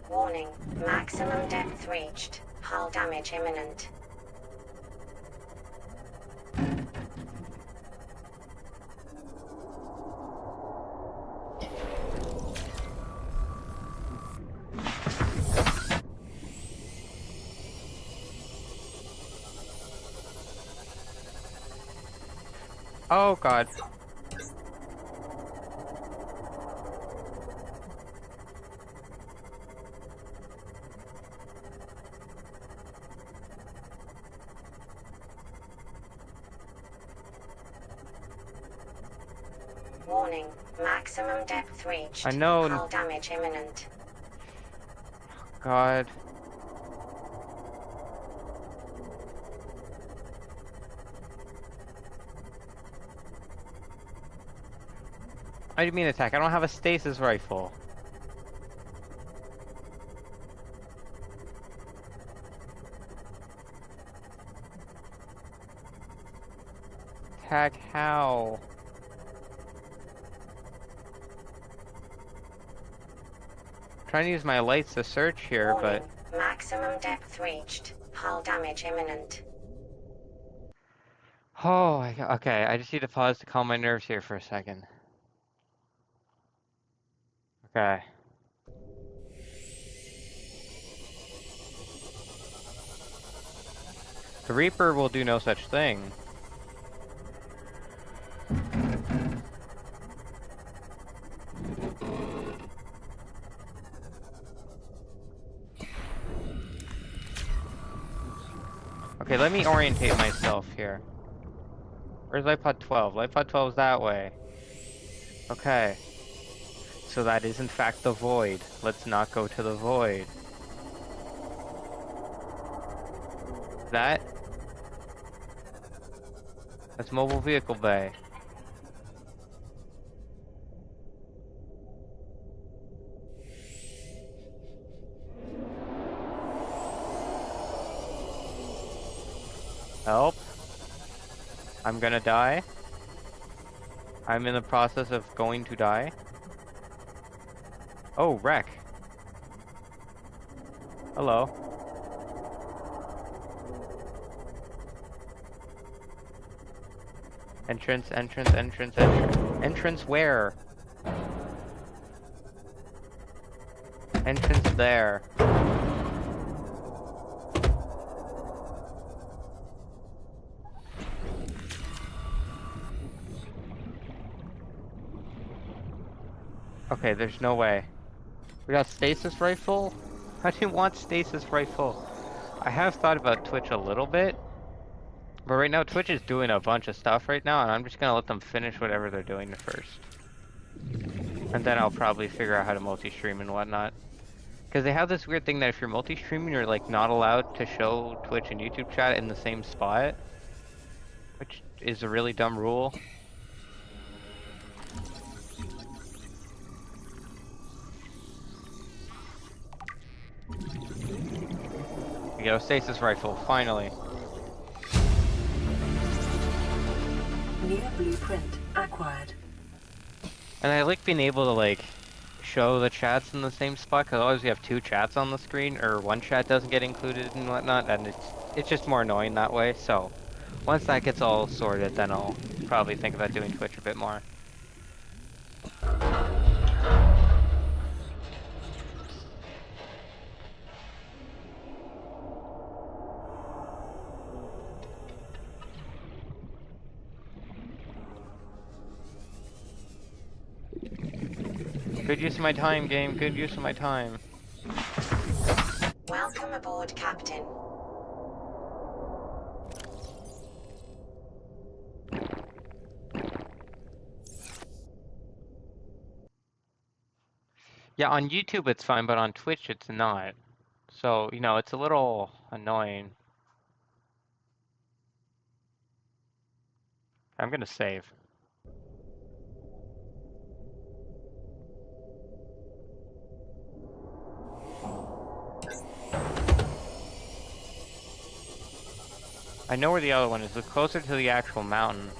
Speaker 3: Warning, maximum depth reached. Hull damage imminent.
Speaker 1: Oh God.
Speaker 3: Warning, maximum depth reached.
Speaker 1: I know.
Speaker 3: Hull damage imminent.
Speaker 1: God. I didn't mean attack. I don't have a stasis rifle. Attack how? Trying to use my lights to search here,
Speaker 3: Warning,
Speaker 1: but
Speaker 3: maximum depth reached. Hull damage imminent.
Speaker 1: oh my God. Okay, I just need to pause to calm my nerves here for a second. Okay. The Reaper will do no such thing. Okay, let me orientate myself here. Where's LifePod 12? LifePod 12 is that way. Okay. So that is in fact the void. Let's not go to the void. That's mobile vehicle bay. Help. I'm gonna die. I'm in the process of going to die. Oh, wreck. Hello. Entrance, entrance, entrance, entrance. Entrance where? Entrance there. Okay, there's no way. We got stasis rifle? I didn't want stasis rifle. I have thought about Twitch a little bit. But right now Twitch is doing a bunch of stuff right now and I'm just gonna let them finish whatever they're doing first. And then I'll probably figure out how to multi-stream and whatnot. Because they have this weird thing that if you're multi-streaming you're like not allowed to show Twitch and YouTube chat in the same spot. Which is a really dumb rule. We go, stasis rifle, finally.
Speaker 2: New blueprint acquired.
Speaker 1: And I like being able to like show the chats in the same spot because always we have 2 chats on the screen or one chat doesn't get included and whatnot, and it's just more annoying that way. So once that gets all sorted, then I'll probably think about doing Twitch a bit more. Good use of my time, game. Good use of my time.
Speaker 3: Welcome aboard, Captain.
Speaker 1: Yeah, on YouTube it's fine, but on Twitch it's not. So, you know, it's a little annoying. I'm gonna save. I know where the other one is. It's closer to the actual mountain.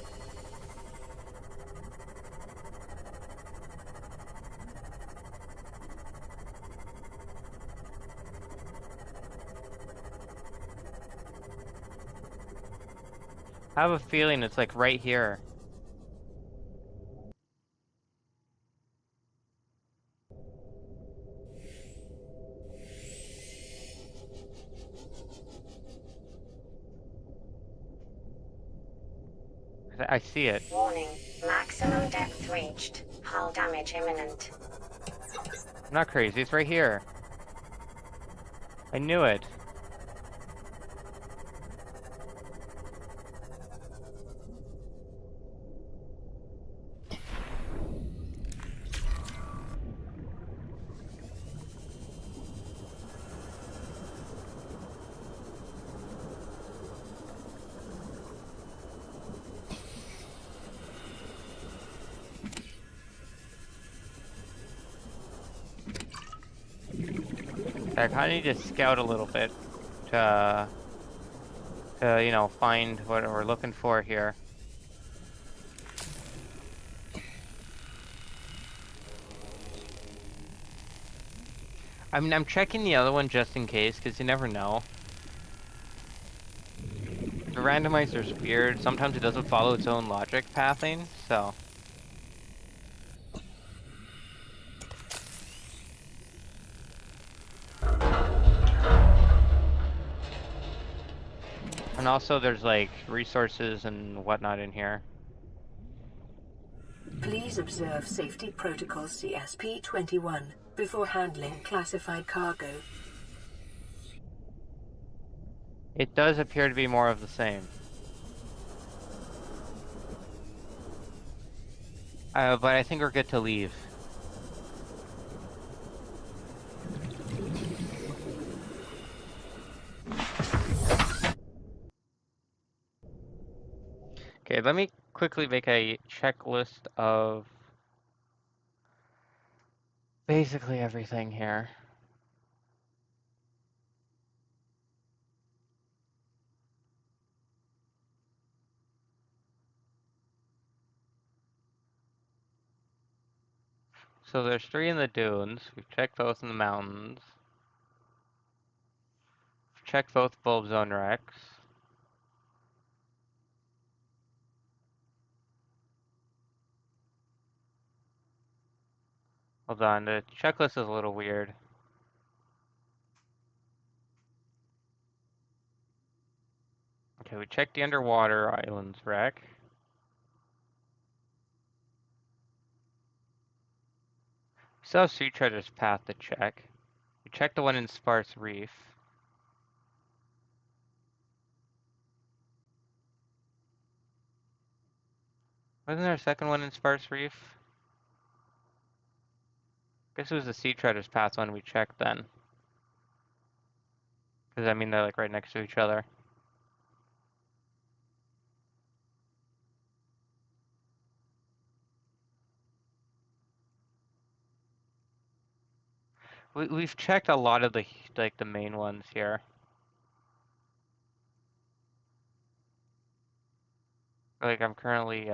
Speaker 1: I have a feeling it's like right here. I see it.
Speaker 3: Warning, maximum depth reached. Hull damage imminent.
Speaker 1: I'm not crazy, it's right here. I knew it. I kind of need to scout a little bit to, you know, find what we're looking for here. I mean, I'm checking the other one just in case, because you never know. The randomizer's weird. Sometimes it doesn't follow its own logic pathing, so... And also there's like resources and whatnot in here.
Speaker 2: Please observe Safety Protocol CSP-21 before handling classified cargo.
Speaker 1: It does appear to be more of the same. But I think we're good to leave. Okay, let me quickly make a checklist of basically everything here. So there's 3 in the dunes. We've checked both in the mountains. We've checked both bulb zone wrecks. Hold on, the checklist is a little weird. Okay, we checked the underwater islands wreck. Still have Sea Treader's path to check. We checked the one in Sparse Reef. Wasn't there a second one in Sparse Reef? Guess it was the Sea Treader's path one we checked then. Because I mean they're like right next to each other. We've checked a lot of the like the main ones here. Like I'm currently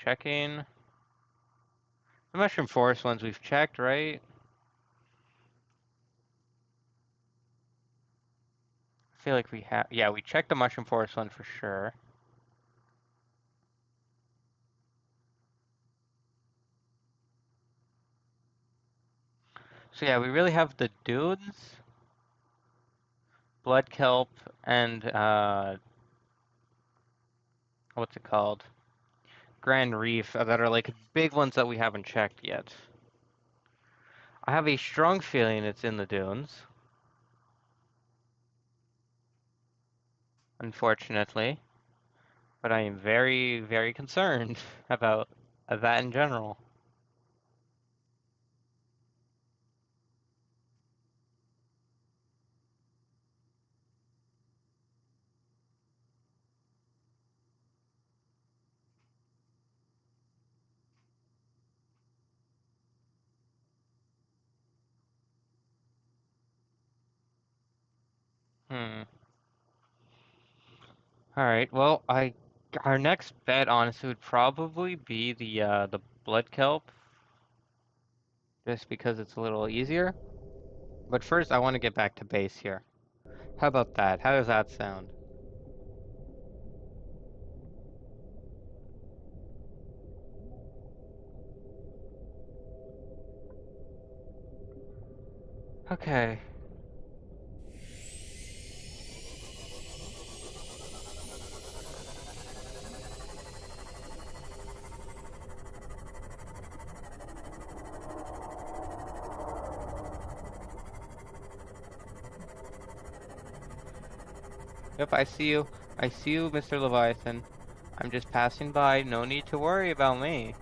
Speaker 1: checking. The Mushroom Forest ones we've checked, right? I feel like we have. Yeah, we checked the Mushroom Forest one for sure. So yeah, we really have the dunes, Blood Kelp, and what's it called? Grand Reef that are like big ones that we haven't checked yet. I have a strong feeling it's in the dunes. unfortunately. But I am very, very concerned about that in general. Hmm. Alright, well, our next bet honestly would probably be the blood kelp, just because it's a little easier. But first I want to get back to base here. How about that? How does that sound? Okay. Yep, I see you. I see you, Mr. Leviathan. I'm just passing by. No need to worry about me.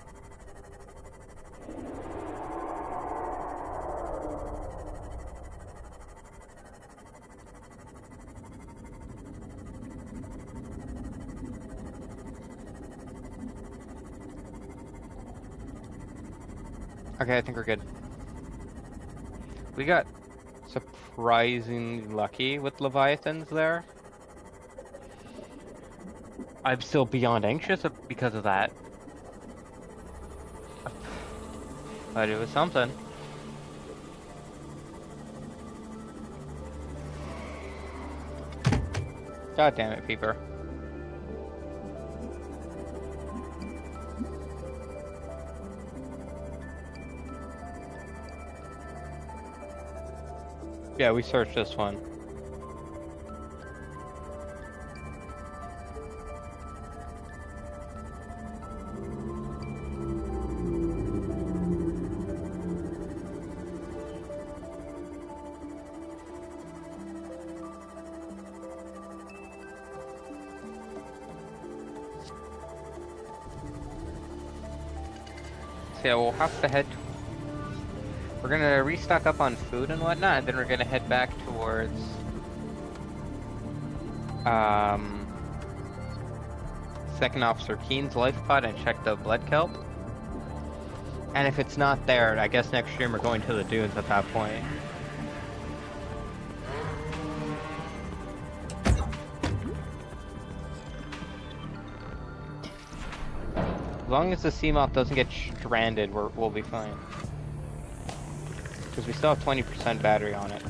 Speaker 1: Okay, I think we're good. We got surprisingly lucky with Leviathans there. I'm still beyond anxious because of that. But it was something. God damn it, Peeper. Yeah, we searched this one. So yeah, we'll have to head. We're gonna restock up on food and whatnot, and then we're gonna head back towards Second Officer Keen's life pod and check the blood kelp. And if it's not there, I guess next stream we're going to the dunes at that point. As long as the Seamoth doesn't get stranded, we'll be fine. Because we still have 20% battery on it.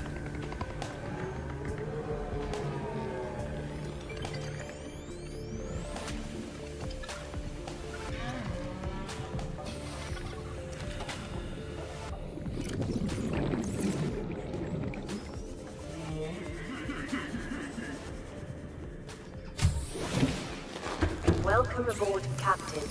Speaker 3: Welcome aboard, Captain.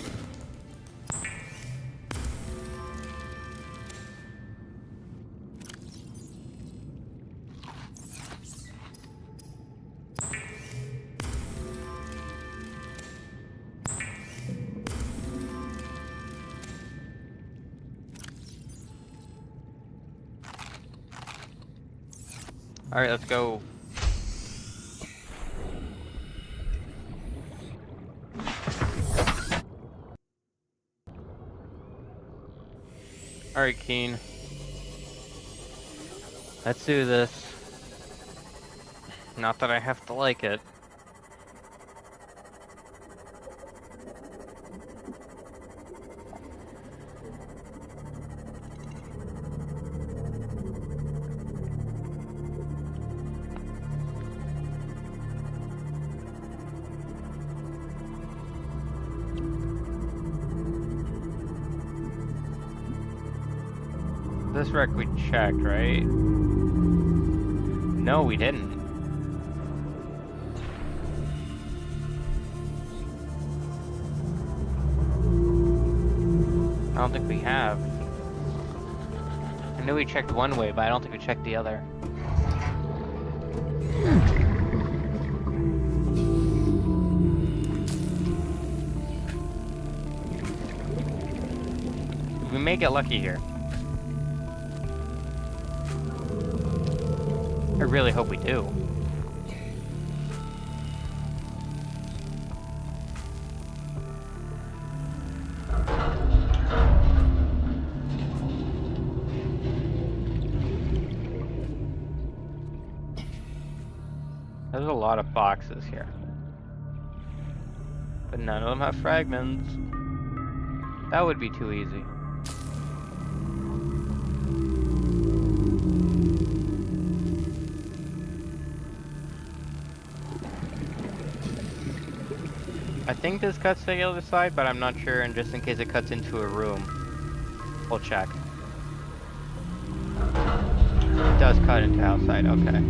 Speaker 1: Alright, let's go. Alright, Keen. Let's do this. Not that I have to like it. This wreck we checked, right? No, we didn't. I don't think we have. I knew we checked one way, but I don't think we checked the other. may get lucky here. I really hope we do. There's a lot of boxes here. But none of them have fragments. That would be too easy. I think this cuts to the other side, but I'm not sure, and just in case it cuts into a room, we'll check. It does cut into outside, okay.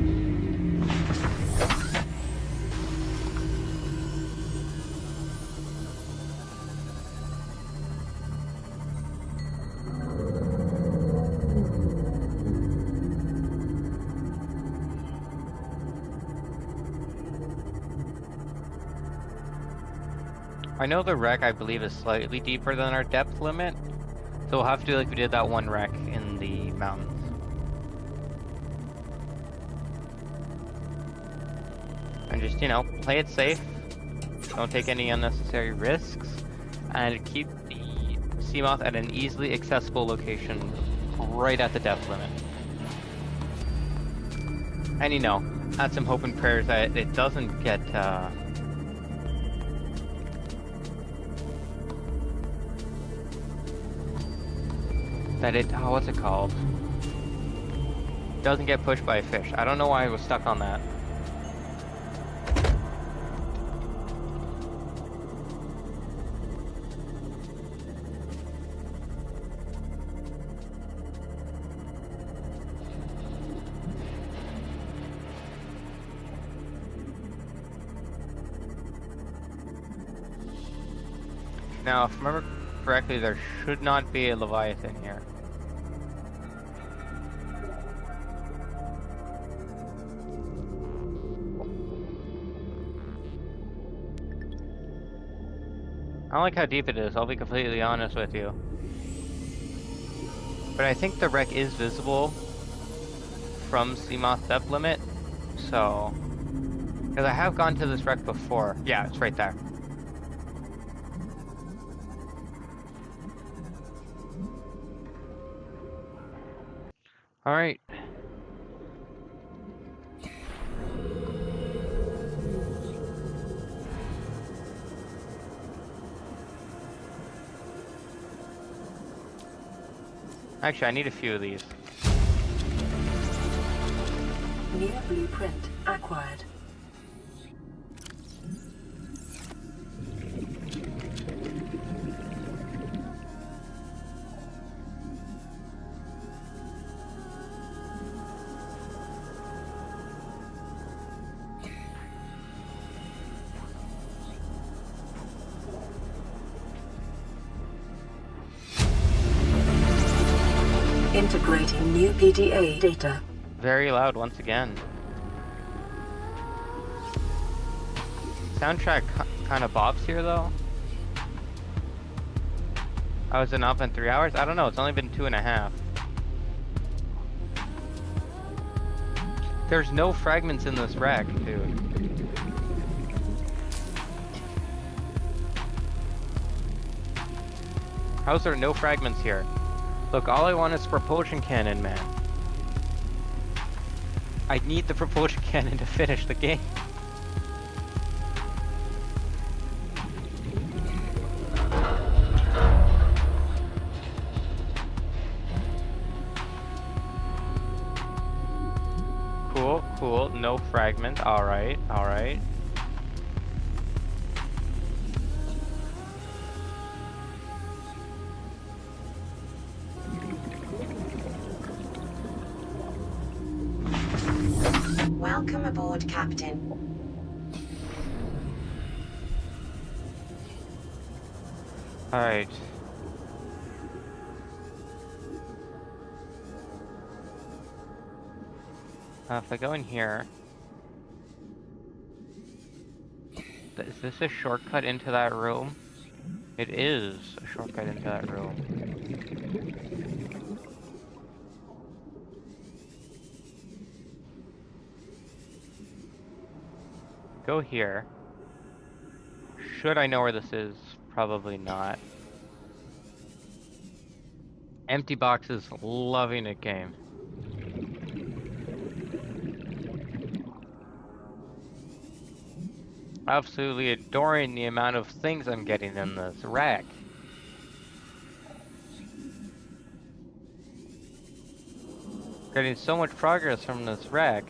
Speaker 1: I know the wreck, I believe, is slightly deeper than our depth limit, so we'll have to do like we did that one wreck in the mountains. And just, you know, play it safe, don't take any unnecessary risks, and keep the Seamoth at an easily accessible location right at the depth limit. And you know, add some hope and prayers that it doesn't get, what's it called? Doesn't get pushed by a fish. I don't know why I was stuck on that. Now, if I remember correctly, there should not be a Leviathan here. I don't like how deep it is, I'll be completely honest with you. But I think the wreck is visible from Seamoth depth limit, so... Because I have gone to this wreck before. Yeah, it's right there. Alright. Actually, I need a few of these.
Speaker 2: New blueprint acquired. Integrating new PDA data.
Speaker 1: Very loud once again. Soundtrack kind of bobs here though. Oh, is it not been 3 hours? I don't know, it's only been 2.5. There's no fragments in this wreck, dude. How's there no fragments here? Look, all I want is propulsion cannon, man. I need the propulsion cannon to finish the game. Cool, cool, no fragment, alright, alright.
Speaker 3: Welcome aboard, Captain.
Speaker 1: Alright. If I go in here... Is this a shortcut into that room? It is a shortcut into that room. Go here. Should I know where this is? Probably not. Empty boxes, loving it game. Absolutely adoring the amount of things I'm getting in this rack. Getting so much progress from this rack.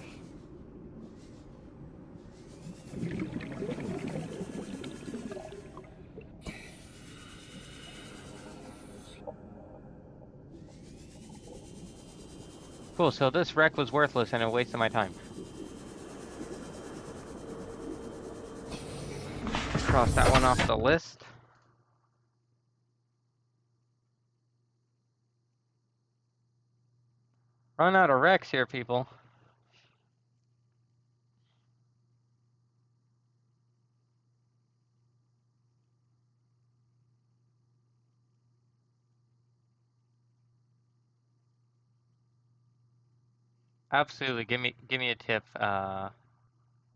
Speaker 1: Cool, so this wreck was worthless and a waste of my time. Cross that one off the list. Run out of wrecks here, people. Absolutely, give me a tip,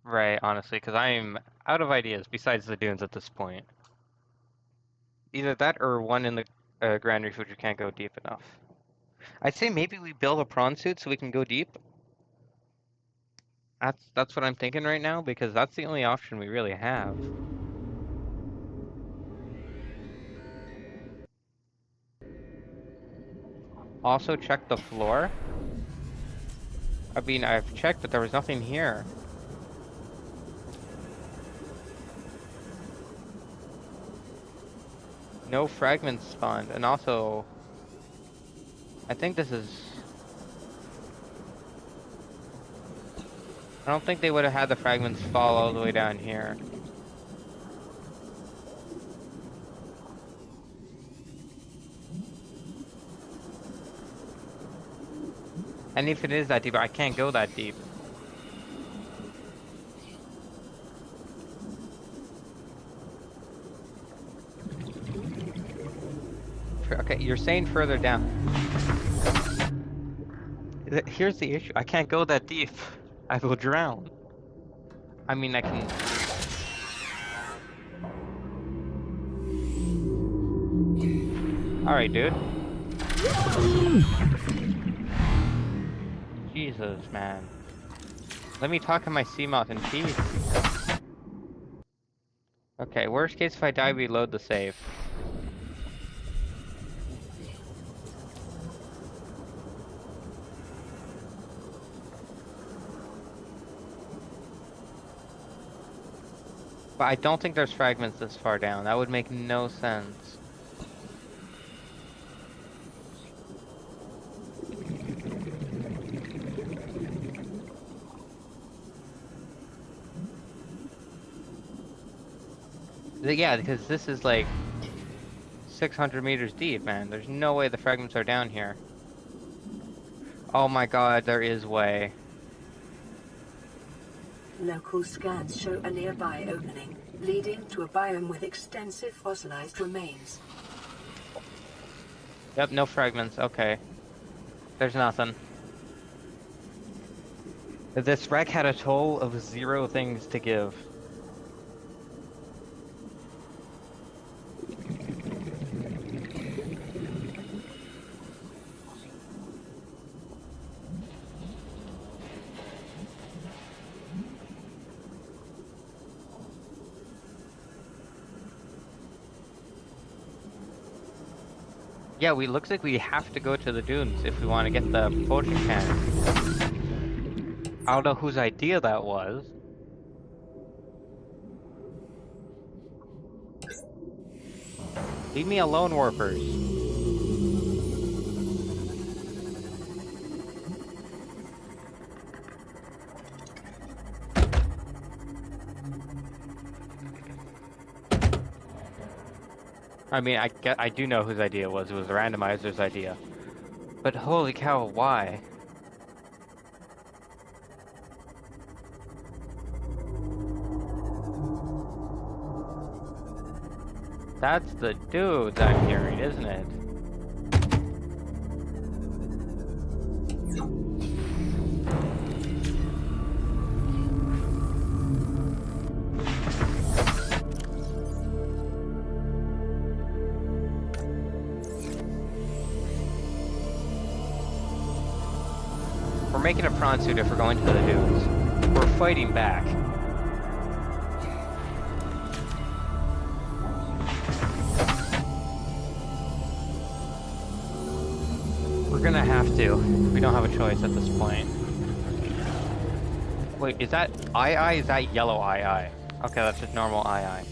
Speaker 1: Ray, honestly, because I'm out of ideas besides the dunes at this point. Either that or one in the Grand Reef, which you can't go deep enough. I'd say maybe we build a prawn suit so we can go deep. That's what I'm thinking right now, because that's the only option we really have. Also check the floor. I mean, I've checked, but there was nothing here. No fragments spawned, and also, I think this is... I don't think they would have had the fragments fall all the way down here. And if it is that deep, I can't go that deep. Okay, you're saying further down. Here's the issue. I can't go that deep. I will drown. I mean, I can... Alright, dude. Jesus, man. Let me talk to my Seamoth in peace. Okay, worst case if I die, reload the save. But I don't think there's fragments this far down. That would make no sense. Yeah, because this is like 600 meters deep, man. There's no way the fragments are down here. Oh my god, there is way.
Speaker 2: Local scans show a nearby opening, leading to a biome with extensive fossilized remains.
Speaker 1: Yep, no fragments. Okay. There's nothing. This wreck had a total of 0 things to give. Yeah, looks like we have to go to the dunes if we want to get the potion cannon. I don't know whose idea that was. Leave me alone, warpers. I mean, I do know whose idea it was. It was the randomizer's idea. But holy cow, why? That's the dudes I'm hearing, isn't it? making a prawn suit if we're going to the dunes. We're fighting back. We're gonna have to. We don't have a choice at this point. Wait, is that II? Is that yellow II? Okay, that's just normal II.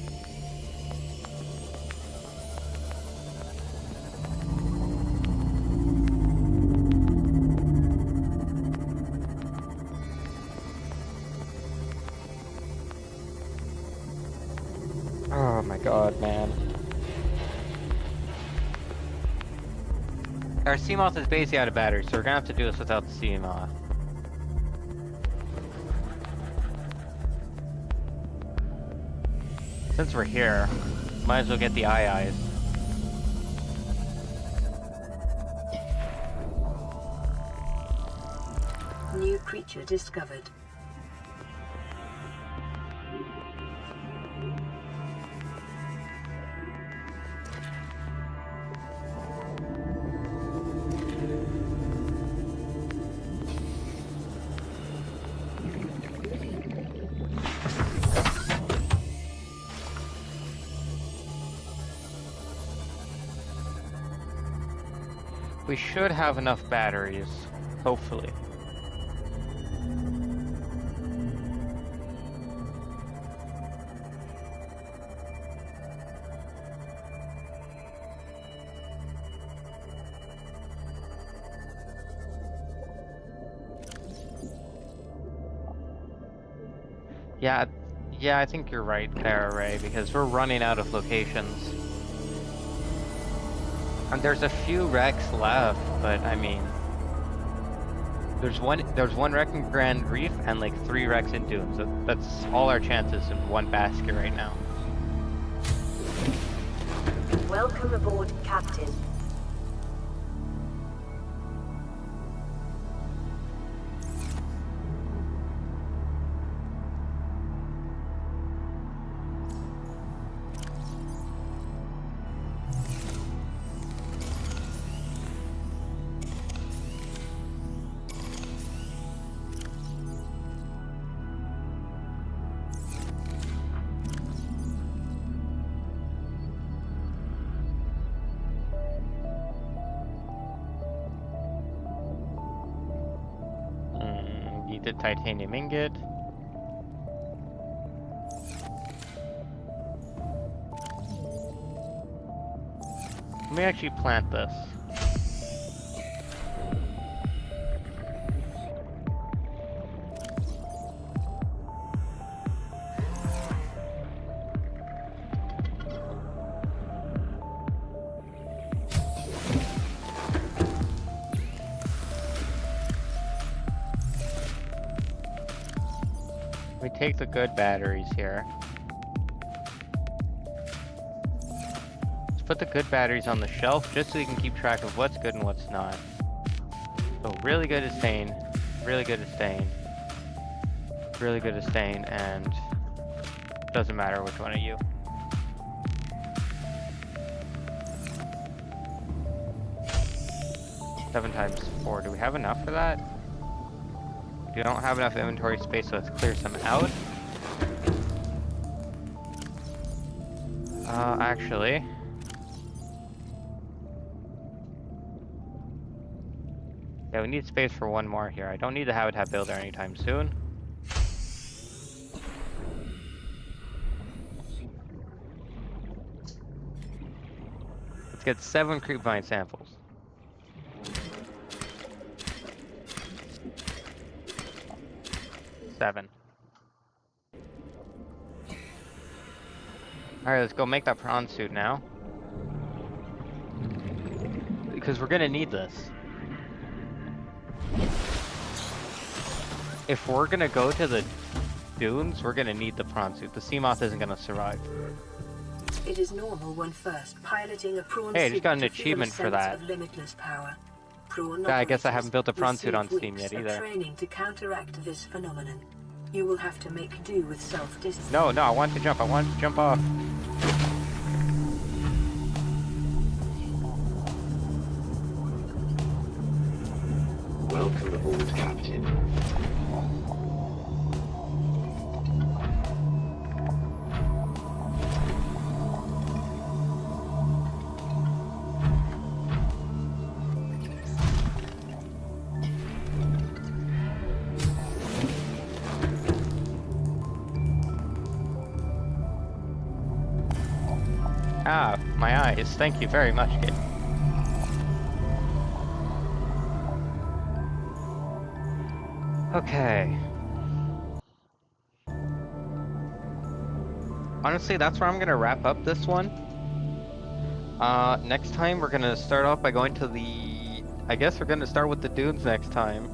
Speaker 1: Oh my god, man. Our Seamoth is basically out of battery, so we're gonna have to do this without the Seamoth. Since we're here, might as well get the IIs.
Speaker 2: New creature discovered.
Speaker 1: We should have enough batteries, hopefully. Yeah, I think you're right there, Ray, because we're running out of locations. And there's a few wrecks left, but I mean, there's one wreck in Grand Reef and like 3 wrecks in Dunes. That's all our chances in one basket right now.
Speaker 3: Welcome aboard, Captain.
Speaker 1: The titanium ingot. Let me actually plant this. We take the good batteries here. Let's put the good batteries on the shelf just so we can keep track of what's good and what's not. So really good at stain, really good at stain, really good at stain, and doesn't matter which one of you. Seven times 4. Do we have enough for that? We don't have enough inventory space, so let's clear some out. Actually. Yeah, we need space for one more here. I don't need the habitat builder anytime soon. Let's get 7 creep vine samples. Seven. Alright, let's go make that prawn suit now. Because we're gonna need this. If we're gonna go to the dunes, we're gonna need the prawn suit. The Seamoth isn't gonna survive.
Speaker 2: It is normal when first piloting a prawn
Speaker 1: Hey, I
Speaker 2: suit
Speaker 1: just got an
Speaker 2: to feel a
Speaker 1: achievement for
Speaker 2: sense
Speaker 1: that.
Speaker 2: of limitless power. Prawn
Speaker 1: Yeah, I guess I
Speaker 2: operators
Speaker 1: haven't built a prawn suit on
Speaker 2: receive
Speaker 1: Steam yet
Speaker 2: weeks of
Speaker 1: either.
Speaker 2: training to counteract this phenomenon. You will have to make do with self-discipline.
Speaker 1: No, I want to jump. I want to jump off.
Speaker 4: Welcome aboard, Captain.
Speaker 1: Ah, my eyes. Thank you very much, kid. Okay. Honestly, that's where I'm gonna wrap up this one. Next time we're gonna start off by going to the... I guess we're gonna start with the dunes next time.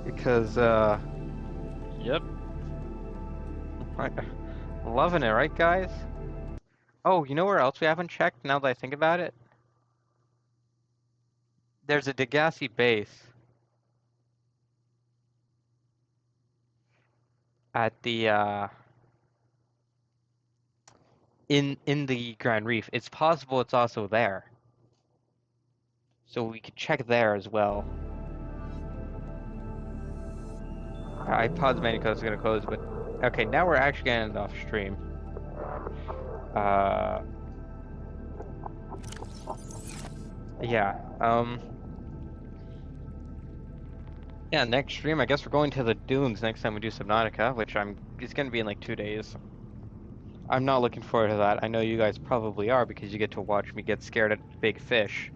Speaker 1: Because, yep. Loving it, right, guys? Oh, you know where else we haven't checked now that I think about it? There's a Degassi base at the, in the Grand Reef. It's possible it's also there. So we could check there as well. I paused the menu because it's gonna close, but okay, now we're actually getting off stream. Yeah. Yeah, next stream, I guess we're going to the dunes next time we do Subnautica, which it's gonna be in like 2 days. I'm not looking forward to that. I know you guys probably are because you get to watch me get scared at big fish.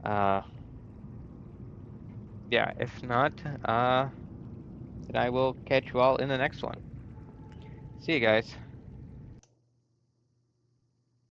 Speaker 1: Yeah, if not, then I will catch you all in the next one. See you guys.